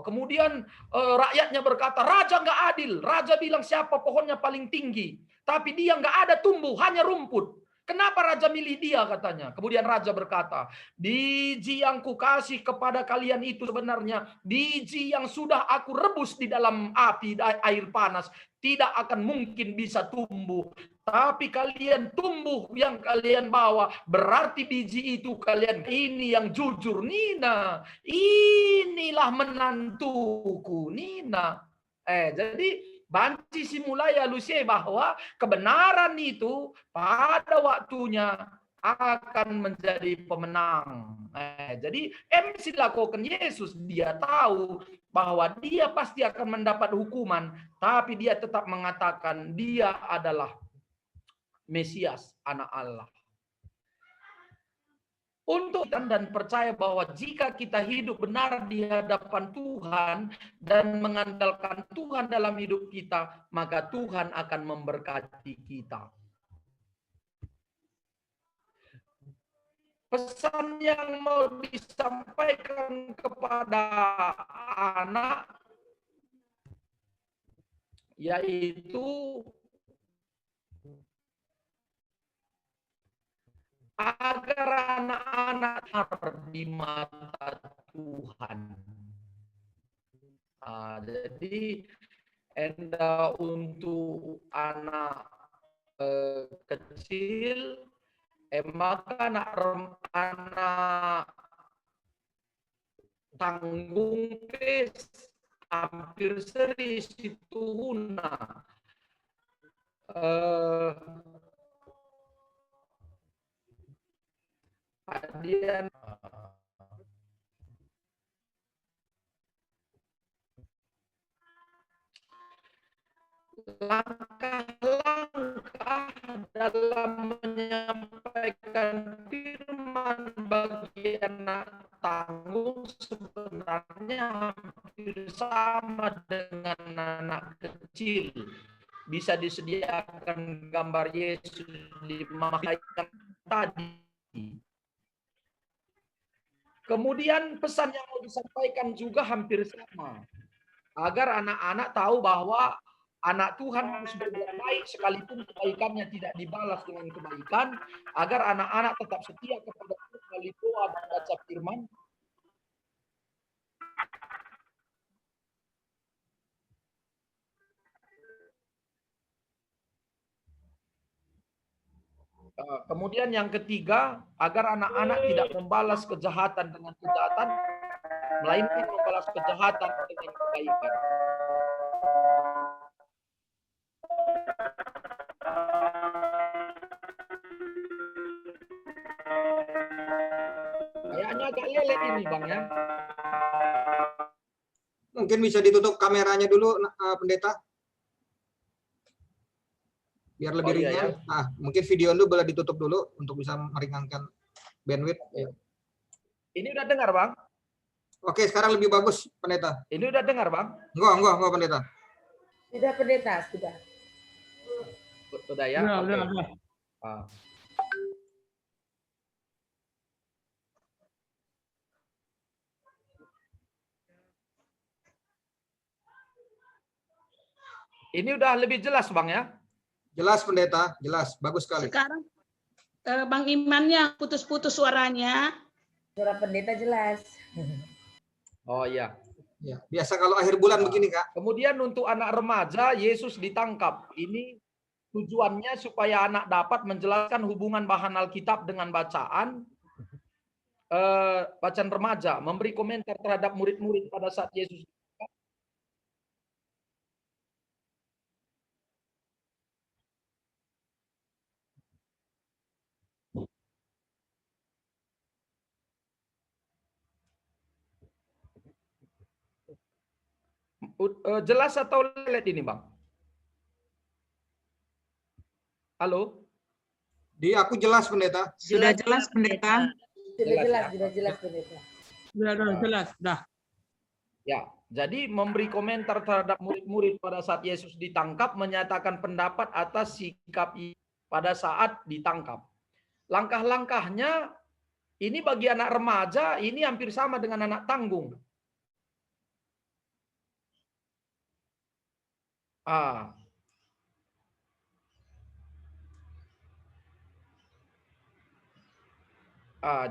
Kemudian rakyatnya berkata, raja nggak adil. Raja bilang siapa pohonnya paling tinggi, tapi dia nggak ada tumbuh, hanya rumput. Kenapa raja milih dia, katanya. Kemudian raja berkata, biji yang kukasih kepada kalian itu sebenarnya biji yang sudah aku rebus di dalam api air panas. Tidak akan mungkin bisa tumbuh. Tapi kalian tumbuh yang kalian bawa. Berarti biji itu kalian, ini yang jujur. Nina, inilah menantuku, Nina. Jadi Banci Simulaya Lucie bahwa kebenaran itu pada waktunya akan menjadi pemenang. Jadi MC lakukan Yesus, dia tahu bahwa dia pasti akan mendapat hukuman, tapi dia tetap mengatakan dia adalah Mesias, anak Allah. Untuk dan percaya bahwa jika kita hidup benar di hadapan Tuhan dan mengandalkan Tuhan dalam hidup kita, maka Tuhan akan memberkati kita. Pesan yang mau disampaikan kepada anak yaitu agar anak-anak di mata Tuhan. Jadi untuk anak kecil, maka anak tanggung hampir seri situ huna. Adian langkah-langkah dalam menyampaikan firman bagi anak tanggung sebenarnya hampir sama dengan anak kecil. Bisa disediakan gambar Yesus di makaikan tadi. Kemudian pesan yang mau disampaikan juga hampir sama. Agar anak-anak tahu bahwa anak Tuhan harus berbuat baik sekalipun kebaikannya tidak dibalas dengan kebaikan, agar anak-anak tetap setia kepada Tuhan melalui doa dan baca firman. Kemudian yang ketiga, agar anak-anak tidak membalas kejahatan dengan kejahatan, melainkan membalas kejahatan dengan kebaikan. Kayaknya agak lelet ini Bang ya. Mungkin bisa ditutup kameranya dulu, Pendeta. Biar lebih ringan. Ya. Nah, mungkin video dulu boleh ditutup dulu untuk bisa meringankan bandwidth. Ini udah dengar Bang? Oke, sekarang lebih bagus, Pendeta. Ini udah dengar Bang? Enggak, Pendeta. Sudah, Pendeta, sudah. Sudah ya? Udah. Ini udah lebih jelas Bang ya? Jelas Pendeta, jelas. Bagus sekali. Sekarang Bang Imannya putus-putus suaranya. Suara Pendeta jelas. Oh iya. Ya, biasa kalau akhir bulan begini, Kak. Kemudian untuk anak remaja, Yesus ditangkap. Ini tujuannya supaya anak dapat menjelaskan hubungan bahan Alkitab dengan bacaan remaja, memberi komentar terhadap murid-murid pada saat Yesus. Jelas atau lelet ini Bang? Halo? Di aku jelas Pendeta. Sudah jelas Pendeta. Sudah jelas Pendeta. Sudah jelas, sudah. Ya, jadi memberi komentar terhadap murid-murid pada saat Yesus ditangkap, menyatakan pendapat atas sikap pada saat ditangkap. Langkah-langkahnya ini bagi anak remaja ini hampir sama dengan anak tanggung.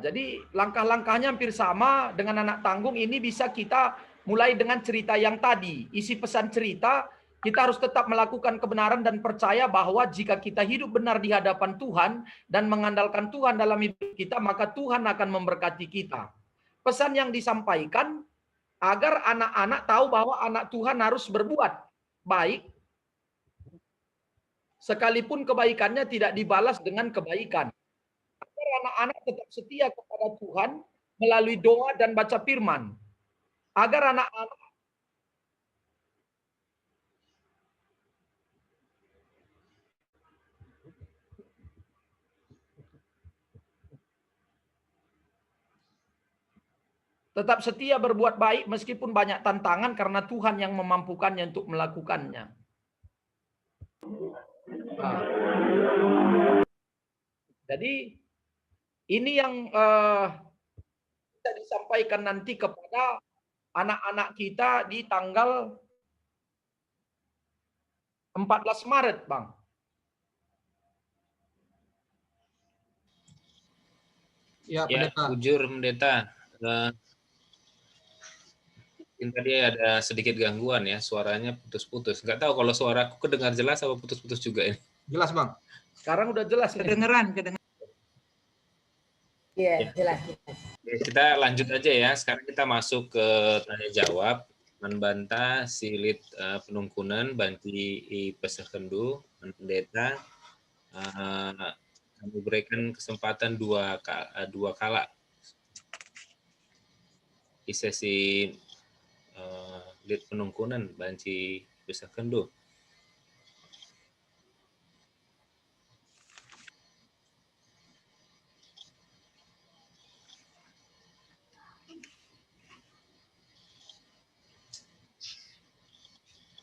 Jadi langkah-langkahnya hampir sama dengan anak tanggung. Ini bisa kita mulai dengan cerita yang tadi. Isi pesan cerita, kita harus tetap melakukan kebenaran dan percaya bahwa jika kita hidup benar di hadapan Tuhan dan mengandalkan Tuhan dalam hidup kita, maka Tuhan akan memberkati kita. Pesan yang disampaikan agar anak-anak tahu bahwa anak Tuhan harus berbuat baik, sekalipun kebaikannya tidak dibalas dengan kebaikan. Agar anak-anak tetap setia kepada Tuhan melalui doa dan baca firman. Agar anak-anak tetap setia berbuat baik meskipun banyak tantangan karena Tuhan yang memampukannya untuk melakukannya. Jadi ini yang bisa disampaikan nanti kepada anak-anak kita di tanggal 14 Maret, Bang. Ya, Ya, pendeta. jujur pendeta. Tadi ada sedikit gangguan ya, suaranya putus-putus. Nggak tahu kalau suaraku kedengar jelas apa putus-putus juga ini. Jelas, Bang. Sekarang udah jelas ini. Kedengeran. Iya, jelas. Oke, kita lanjut aja ya. Sekarang kita masuk ke tanya jawab. Membantah silit penungkunan banti i pesekendu pendeta. Kami berikan kesempatan dua kala di sesi lit penungkunan banci pesekendu.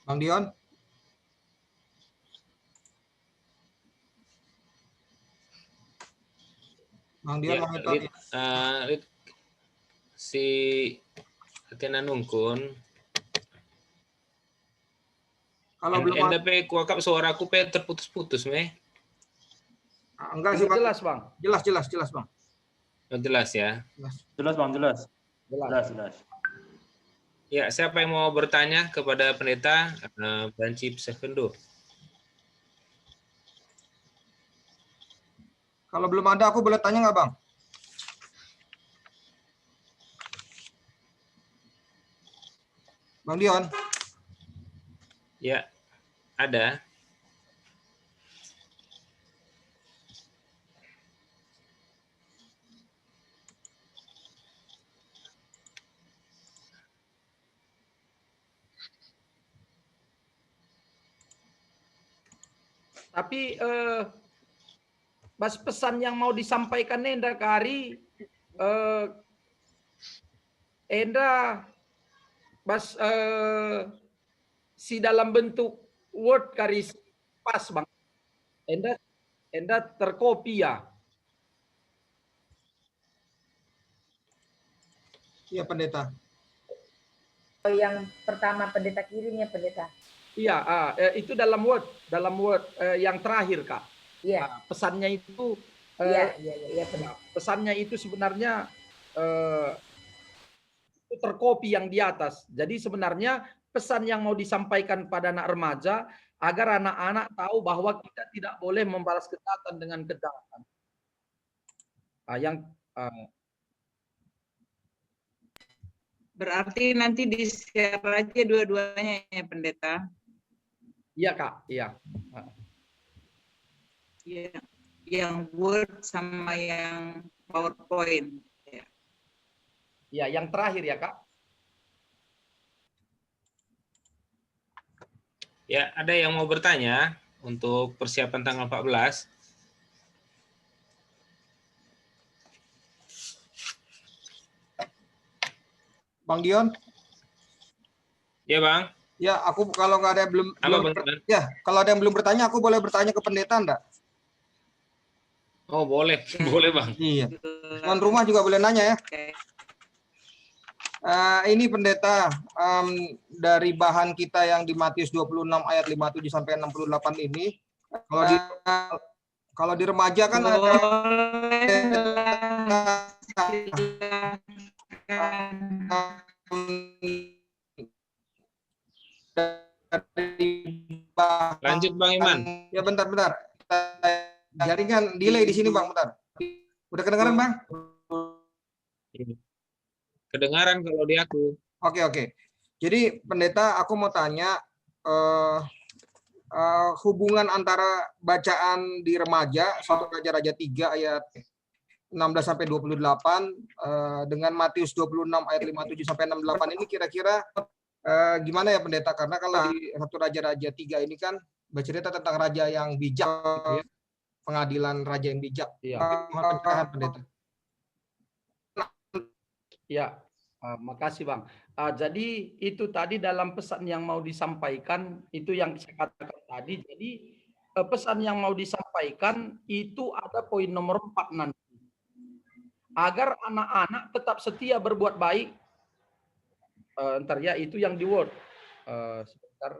Bang Dion. Bang Dion Ya, mau minta. si Athena nungkun. Kalau belum Enda pe kuakap suaraku pe terputus-putus meh. Enggak sih, Bang. Jelas, Bang. Jelas, Bang. Oh, jelas ya. Jelas Bang, jelas. Jelas. Ya, siapa yang mau bertanya kepada pendeta Banci Pesekendu? Kalau belum ada, aku boleh tanya nggak, Bang? Bang Dion. Ya, ada. Tapi pesan yang mau disampaikan Enda ke Ari, Enda si dalam bentuk word karis pas Bang. Enda terkopi ya. Iya, pendeta. Yang pertama pendeta kirim ya, pendeta. Iya, itu dalam word yang terakhir, Kak. Iya. Pesannya itu Iya, pendeta. Pesannya itu sebenarnya itu terkopi yang di atas. Jadi sebenarnya pesan yang mau disampaikan pada anak remaja agar anak-anak tahu bahwa kita tidak boleh membalas kejahatan dengan kejahatan. Berarti nanti di-share aja dua-duanya ya, pendeta. Iya, Kak. Iya. Iya. Yang Word sama yang PowerPoint. Ya, yang terakhir ya, Kak. Ya, ada yang mau bertanya untuk persiapan tanggal 14? Bang Dion? Ya, Bang. Ya, aku kalau nggak ada kalau ada yang belum bertanya, aku boleh bertanya ke pendeta enggak? Oh, boleh. Boleh, Bang. Iya. Tuan rumah juga boleh nanya ya. Ini pendeta, dari bahan kita yang di Matius 26 ayat 57 sampai 68 ini, kalau di remaja kan ada lanjut Bang Iman. Ya, bentar. Jaringan delay di sini, Bang, bentar. Udah kedengaran, Bang? Kedengaran kalau di aku. Oke. Jadi pendeta, aku mau tanya hubungan antara bacaan di remaja 1 Raja-Raja 3 ayat 16 sampai 28 dengan Matius 26 ayat 57 sampai 68 ini kira-kira gimana ya pendeta? Karena kalau di 1 Raja-Raja 3 ini kan bercerita tentang raja yang bijak, gitu ya. Pengadilan raja yang bijak. Mohon pencerahan pendeta. Ya, makasih Bang. Jadi itu tadi dalam pesan yang mau disampaikan, itu yang saya katakan tadi. Jadi pesan yang mau disampaikan itu ada poin nomor 4 nanti. Agar anak-anak tetap setia berbuat baik. Ntar ya, itu yang di Word. Sebentar.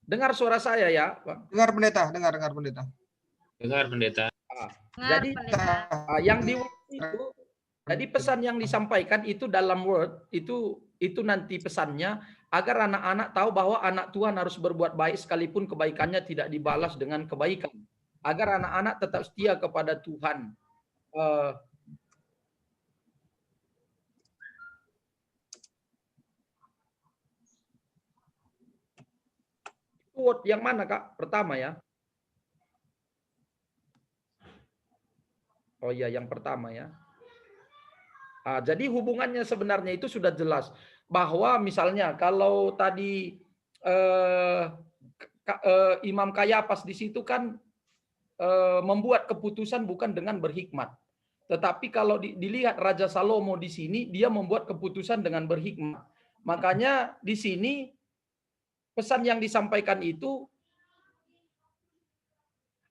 Dengar suara saya ya, Bang? Dengar pendeta, dengar pendeta. Dengar pendeta. Jadi yang di Word itu, jadi pesan yang disampaikan itu dalam Word itu nanti pesannya agar anak-anak tahu bahwa anak Tuhan harus berbuat baik sekalipun kebaikannya tidak dibalas dengan kebaikan. Agar anak-anak tetap setia kepada Tuhan. Word yang mana, Kak? Pertama ya. Oh iya, yang pertama ya. Jadi hubungannya sebenarnya itu sudah jelas. Bahwa misalnya kalau tadi Imam Kayafas di situ kan membuat keputusan bukan dengan berhikmat. Tetapi kalau dilihat Raja Salomo di sini, dia membuat keputusan dengan berhikmat. Makanya di sini pesan yang disampaikan itu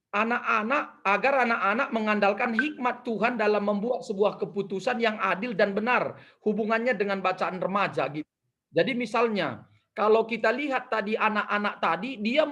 agar anak-anak mengandalkan hikmat Tuhan dalam membuat sebuah keputusan yang adil dan benar hubungannya dengan bacaan remaja gitu. Jadi misalnya kalau kita lihat tadi anak-anak tadi dia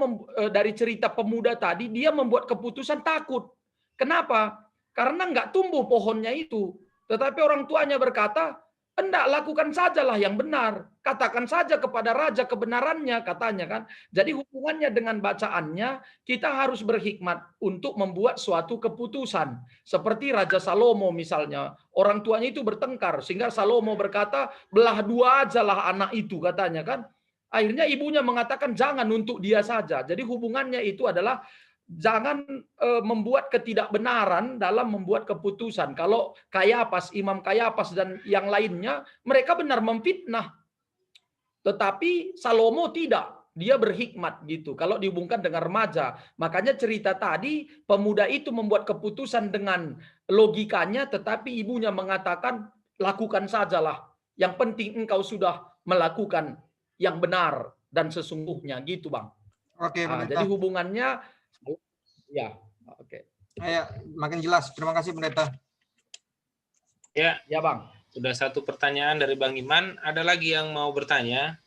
dari cerita pemuda tadi dia membuat keputusan takut. Kenapa? Karena nggak tumbuh pohonnya itu. Tetapi orang tuanya berkata, "Hendak lakukan sajalah yang benar. Katakan saja kepada raja kebenarannya," katanya kan. Jadi hubungannya dengan bacaannya, kita harus berhikmat untuk membuat suatu keputusan. Seperti Raja Salomo misalnya. Orang tuanya itu bertengkar. Sehingga Salomo berkata, "Belah dua ajalah anak itu," katanya kan. Akhirnya ibunya mengatakan, "Jangan, untuk dia saja." Jadi hubungannya itu adalah jangan membuat ketidakbenaran dalam membuat keputusan. Kalau Kayafas, Imam Kayafas dan yang lainnya, mereka benar memfitnah. Tetapi Salomo tidak. Dia berhikmat gitu. Kalau dihubungkan dengan remaja. Makanya cerita tadi, pemuda itu membuat keputusan dengan logikanya, tetapi ibunya mengatakan, "Lakukan sajalah. Yang penting engkau sudah melakukan yang benar dan sesungguhnya." Gitu, Bang. Oke, Jadi hubungannya ya, oke. Ya, makin jelas. Terima kasih pendeta. Ya, Bang. Sudah satu pertanyaan dari Bang Iman. Ada lagi yang mau bertanya?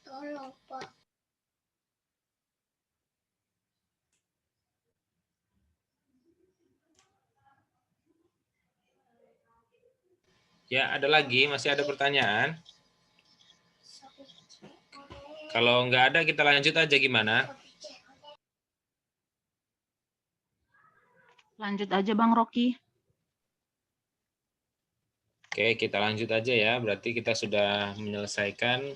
Tolong, Pak. Ya, ada lagi. Masih ada pertanyaan? Kalau nggak ada, kita lanjut aja gimana? Lanjut aja Bang Rocky. Oke, kita lanjut aja ya. Berarti kita sudah menyelesaikan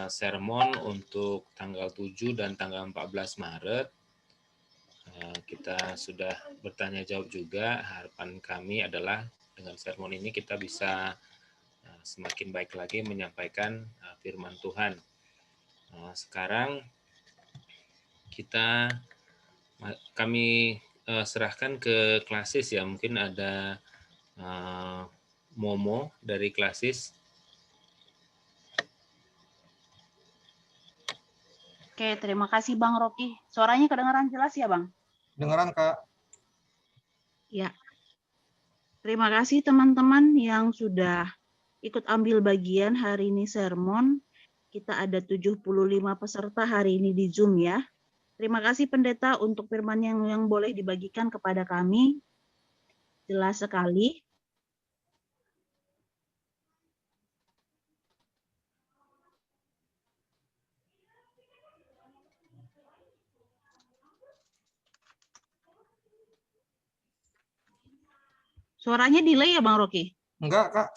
sermon untuk tanggal 7 dan tanggal 14 Maret. Kita sudah bertanya jawab juga. Harapan kami adalah dengan sermon ini kita bisa semakin baik lagi menyampaikan firman Tuhan. Sekarang kami serahkan ke Klasis ya. Mungkin ada Momo dari Klasis. Oke, terima kasih Bang Rocky. Suaranya kedengaran jelas ya Bang? Dengaran Kak. Ya. Terima kasih teman-teman yang sudah ikut ambil bagian hari ini sermon. Kita ada 75 peserta hari ini di Zoom ya. Terima kasih pendeta untuk firman yang boleh dibagikan kepada kami. Jelas sekali. Suaranya delay ya Bang Rocky? Enggak, Kak.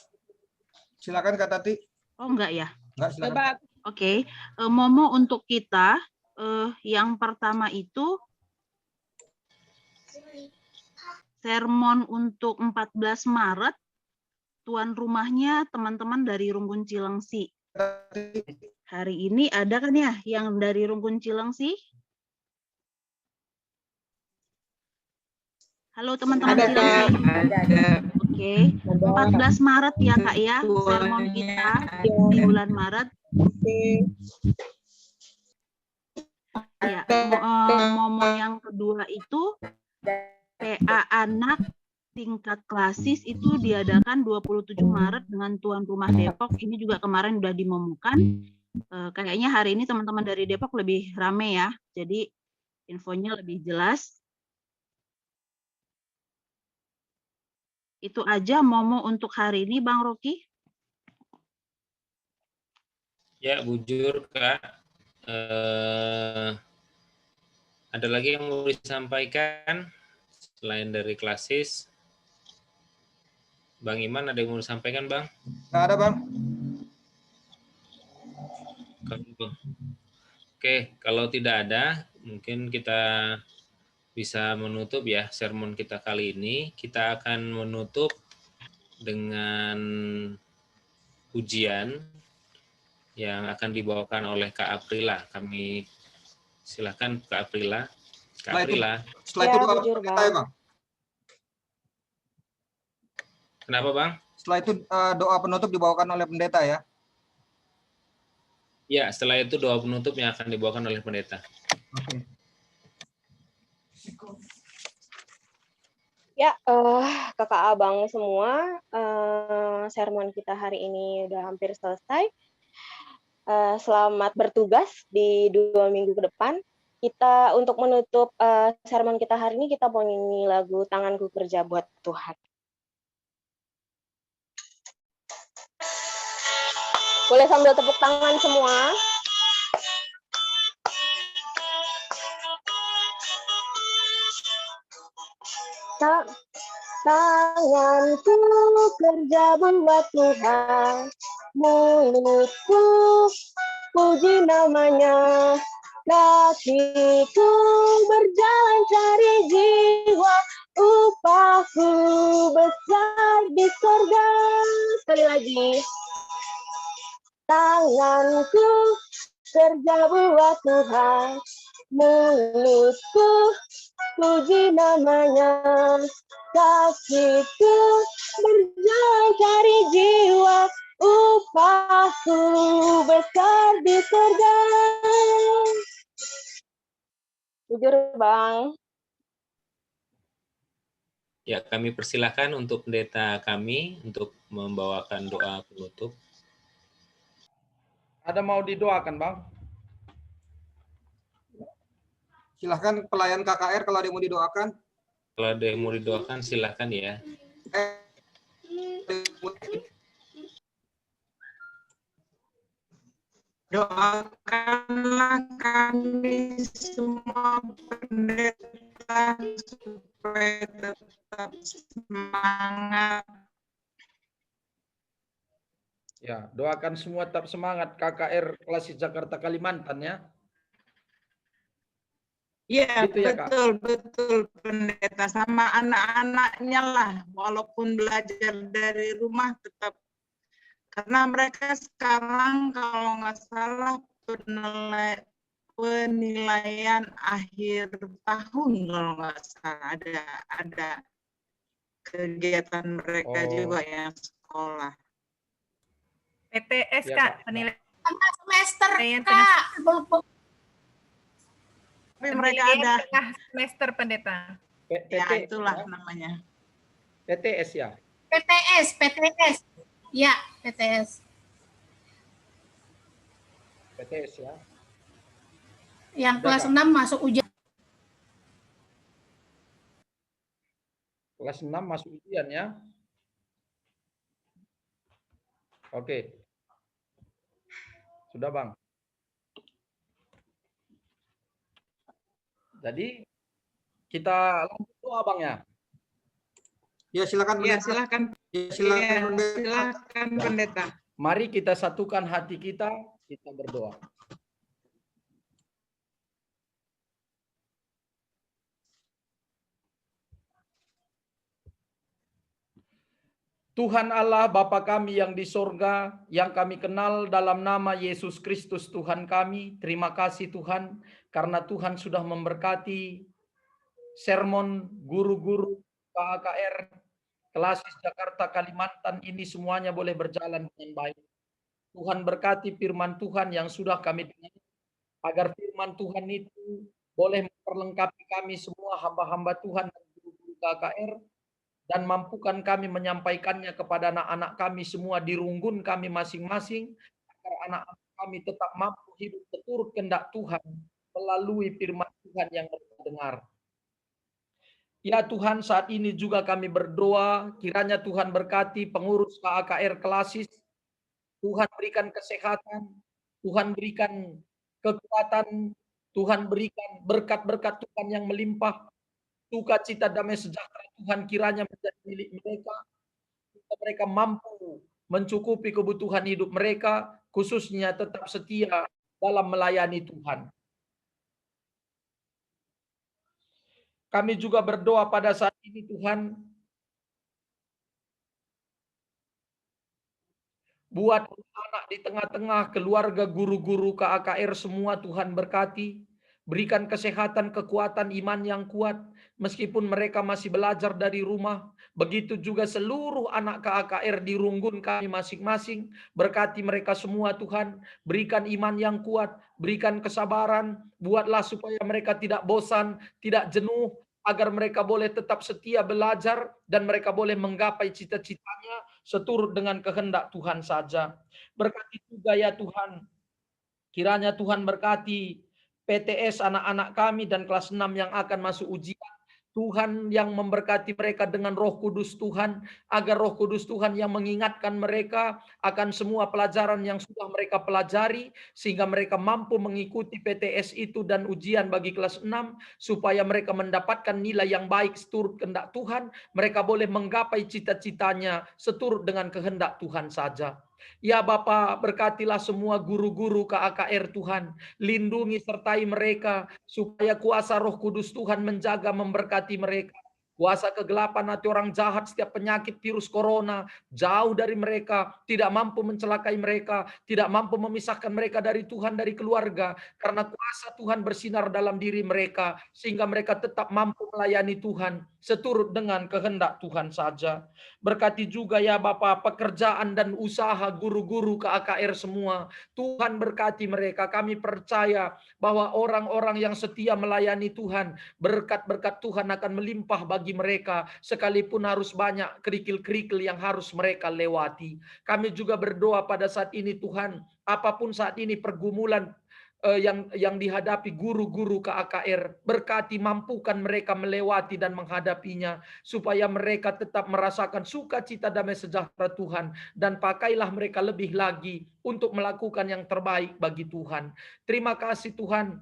Silakan Kak Tati. Oh enggak ya? Enggak, silakan. Oke. Momo untuk kita yang pertama itu sermon untuk 14 Maret. Tuan rumahnya teman-teman dari Rungkun Cilengsi. Hari ini ada kan ya yang dari Rungkun Cilengsi? Halo teman-teman Cilengsi. Oke, 14 Maret ya Kak ya, sermon kita di bulan Maret. Ya, momo yang kedua itu PA anak tingkat klasis itu diadakan 27 Maret dengan tuan rumah Depok. Ini juga kemarin sudah dimomokan. Kayaknya hari ini teman-teman dari Depok lebih rame ya, jadi infonya lebih jelas. Itu aja Momo untuk hari ini, Bang Rocky. Ya, bujur Kak. Ada lagi yang mau disampaikan selain dari klasis? Bang Iman ada yang mau disampaikan, Bang? Nggak ada, Bang. Oke, kalau tidak ada, mungkin kita bisa menutup ya sermon kita kali ini. Kita akan menutup dengan ujian yang akan dibawakan oleh Kak Aprila. Kami silakan Kak Aprila. Kak Aprila. Setelah itu doa pendeta ya, Bang. Kenapa, Bang? Setelah itu doa penutup dibawakan oleh pendeta ya. Ya, setelah itu doa penutup yang akan dibawakan oleh pendeta. Oke. Ya, kakak abang semua, sermon kita hari ini udah hampir selesai. Selamat bertugas di 2 minggu ke depan. Kita untuk menutup sermon kita hari ini, kita mau nyanyi lagu Tanganku Kerja Buat Tuhan. Boleh sambil tepuk tangan semua. Tanganku kerja buat Tuhan, mulutku puji namanya, kakiku berjalan cari jiwa, upahku besar di surga. Sekali lagi. Tanganku kerja buat Tuhan, mulutku puji namanya, kakiku berjalan cari jiwa, upahku besar di surga. Jujur, Bang. Ya, kami persilahkan untuk pendeta kami untuk membawakan doa penutup. Ada mau didoakan, Bang? Silahkan pelayan KKR kalau ada yang mau didoakan. Kalau ada yang mau didoakan, silahkan ya. Doakanlah kami semua pendeta supaya tetap semangat. Ya, doakan semua tetap semangat KKR Klasis Jakarta Kalimantan ya. Iya, Gitu ya, Kak? betul pendeta, sama anak-anaknya lah, walaupun belajar dari rumah tetap, karena mereka sekarang kalau nggak salah penilaian akhir tahun kalau nggak salah, ada kegiatan mereka juga yang sekolah. PTS, Ya, Kak, Kak. penilaian Semester, tengah Kak. Tapi mereka ada tengah semester, pendeta. ya itulah namanya. PTS ya. PTS. Ya, PTS. PTS ya. Yang Udah, kelas Kak. 6 masuk ujian. Kelas 6 masuk ujian ya. Oke. Sudah, Bang. Jadi kita lanjut doa, Bang ya. Ya, silakan Iya, pendeta. silakan. Ya, silakan pendeta. Silakan pendeta. Mari kita satukan hati kita berdoa. Tuhan Allah Bapa kami yang di sorga, yang kami kenal dalam nama Yesus Kristus Tuhan kami, terima kasih Tuhan, karena Tuhan sudah memberkati sermon guru-guru KKR Klasis Jakarta Kalimantan ini semuanya boleh berjalan dengan baik. Tuhan berkati firman Tuhan yang sudah kami dengar, agar firman Tuhan itu boleh memperlengkapi kami semua hamba-hamba Tuhan dan guru-guru KKR, dan mampukan kami menyampaikannya kepada anak-anak kami semua di runggun kami masing-masing, agar anak-anak kami tetap mampu hidup seturut kehendak Tuhan melalui firman Tuhan yang mereka dengar. Ya Tuhan, saat ini juga kami berdoa, kiranya Tuhan berkati pengurus KAKR Klasis, Tuhan berikan kesehatan, Tuhan berikan kekuatan, Tuhan berikan berkat-berkat Tuhan yang melimpah, sukacita damai sejahtera Tuhan kiranya menjadi milik mereka, mereka mampu mencukupi kebutuhan hidup mereka, khususnya tetap setia dalam melayani Tuhan. Kami juga berdoa pada saat ini Tuhan, buat anak di tengah-tengah keluarga guru-guru KAKR semua Tuhan berkati, berikan kesehatan, kekuatan, iman yang kuat, meskipun mereka masih belajar dari rumah. Begitu juga seluruh anak KAKR di runggun kami masing-masing, berkati mereka semua Tuhan, berikan iman yang kuat, berikan kesabaran, buatlah supaya mereka tidak bosan, tidak jenuh, agar mereka boleh tetap setia belajar dan mereka boleh menggapai cita-citanya seturut dengan kehendak Tuhan saja. Berkati juga ya Tuhan, kiranya Tuhan berkati PTS anak-anak kami dan kelas 6 yang akan masuk ujian. Tuhan yang memberkati mereka dengan Roh Kudus Tuhan, agar Roh Kudus Tuhan yang mengingatkan mereka akan semua pelajaran yang sudah mereka pelajari, sehingga mereka mampu mengikuti PTS itu dan ujian bagi kelas 6, supaya mereka mendapatkan nilai yang baik seturut kehendak Tuhan, mereka boleh menggapai cita-citanya seturut dengan kehendak Tuhan saja. Ya Bapa, berkatilah semua guru-guru KAKR Tuhan, lindungi sertai mereka, supaya kuasa Roh Kudus Tuhan menjaga memberkati mereka. Kuasa kegelapan atau orang jahat, setiap penyakit virus corona, jauh dari mereka, tidak mampu mencelakai mereka, tidak mampu memisahkan mereka dari Tuhan, dari keluarga, karena kuasa Tuhan bersinar dalam diri mereka, sehingga mereka tetap mampu melayani Tuhan, seturut dengan kehendak Tuhan saja. Berkati juga ya Bapa pekerjaan dan usaha guru-guru KAKR semua, Tuhan berkati mereka. Kami percaya bahwa orang-orang yang setia melayani Tuhan, berkat-berkat Tuhan akan melimpah bagi mereka, sekalipun harus banyak kerikil-kerikil yang harus mereka lewati. Kami juga berdoa pada saat ini Tuhan, apapun saat ini pergumulan yang dihadapi guru-guru KAKR, berkati mampukan mereka melewati dan menghadapinya, supaya mereka tetap merasakan sukacita damai sejahtera Tuhan, dan pakailah mereka lebih lagi untuk melakukan yang terbaik bagi Tuhan. Terima kasih Tuhan.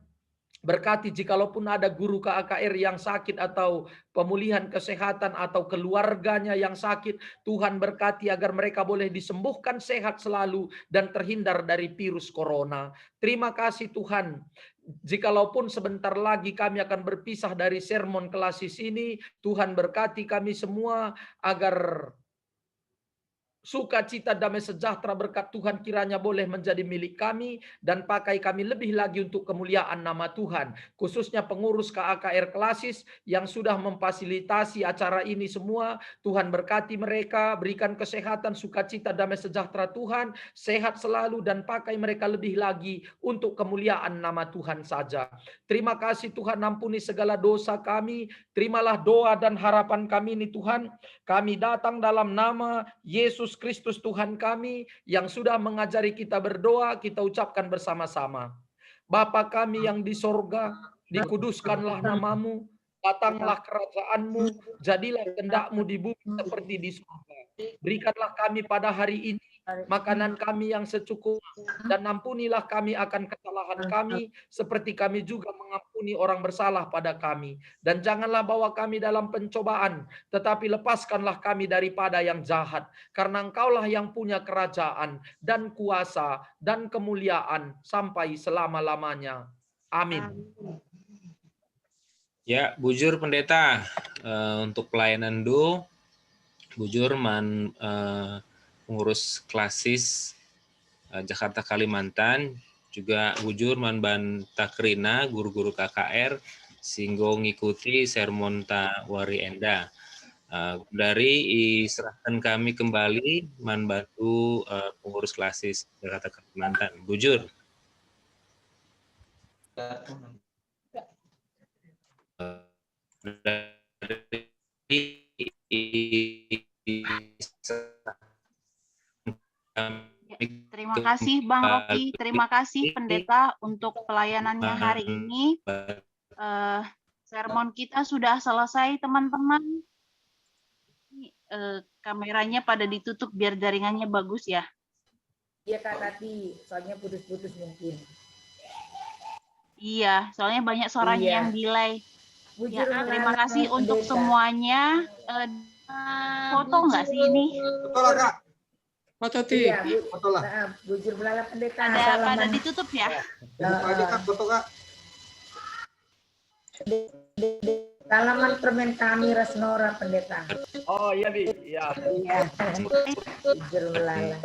Berkati jikalaupun ada guru KAKR yang sakit atau pemulihan kesehatan atau keluarganya yang sakit, Tuhan berkati agar mereka boleh disembuhkan sehat selalu dan terhindar dari virus corona. Terima kasih Tuhan. Jikalaupun sebentar lagi kami akan berpisah dari sermon klasis ini, Tuhan berkati kami semua agar sukacita damai sejahtera berkat Tuhan kiranya boleh menjadi milik kami dan pakai kami lebih lagi untuk kemuliaan nama Tuhan. Khususnya pengurus KAKR Klasis yang sudah memfasilitasi acara ini semua. Tuhan berkati mereka, berikan kesehatan, sukacita damai sejahtera Tuhan, sehat selalu dan pakai mereka lebih lagi untuk kemuliaan nama Tuhan saja. Terima kasih Tuhan, ampuni segala dosa kami. Terimalah doa dan harapan kami ini Tuhan. Kami datang dalam nama Yesus Kristus Tuhan kami yang sudah mengajari kita berdoa, kita ucapkan bersama-sama. Bapa kami yang di sorga, dikuduskanlah namamu, datanglah kerajaanmu, jadilah kehendak-mu di bumi seperti di surga. Berikanlah kami pada hari ini makanan kami yang secukupnya, dan ampunilah kami akan kesalahan kami, seperti kami juga mengampuni orang bersalah pada kami. Dan janganlah bawa kami dalam pencobaan, tetapi lepaskanlah kami daripada yang jahat. Karena Engkaulah yang punya kerajaan, dan kuasa, dan kemuliaan, sampai selama-lamanya. Amin. Ya, bujur pendeta, untuk pelayanan bujur pengurus klasis Jakarta Kalimantan, juga bujur Banta Krina, guru-guru KKR, singgo ngikuti sermon ta wari enda. Dari serahkan kami kembali bantu pengurus klasis Jakarta Kalimantan. Bujur. Terima kasih Bang Rocky, terima kasih Pendeta untuk pelayanannya hari ini. Sermon kita sudah selesai teman-teman. Kameranya pada ditutup biar jaringannya bagus ya. Iya Kak Tati, soalnya putus-putus mungkin. Iya, soalnya banyak suaranya yang delay. Ya, terima kasih untuk semuanya. Foto nggak sih ini? Foto lah Kak. Foto Ti. Iya, Foto lah. Bujur Belala Pendeta. Pada ditutup ya. Buka aja Kak, foto Kak. Salaman permen kami Rasnora Pendeta. Oh iya Di, iya. Iya. Bujur Belala.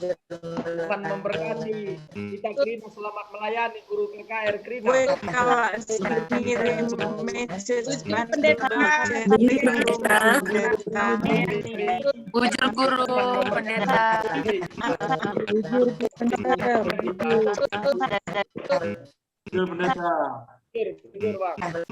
Tuhan memberkati kita Krina, selamat melayani guru PKR Krina. Gue kalau kirim message Pendeta. Bujur guru pendeta. Bujur pendeta. Bujur, Bang.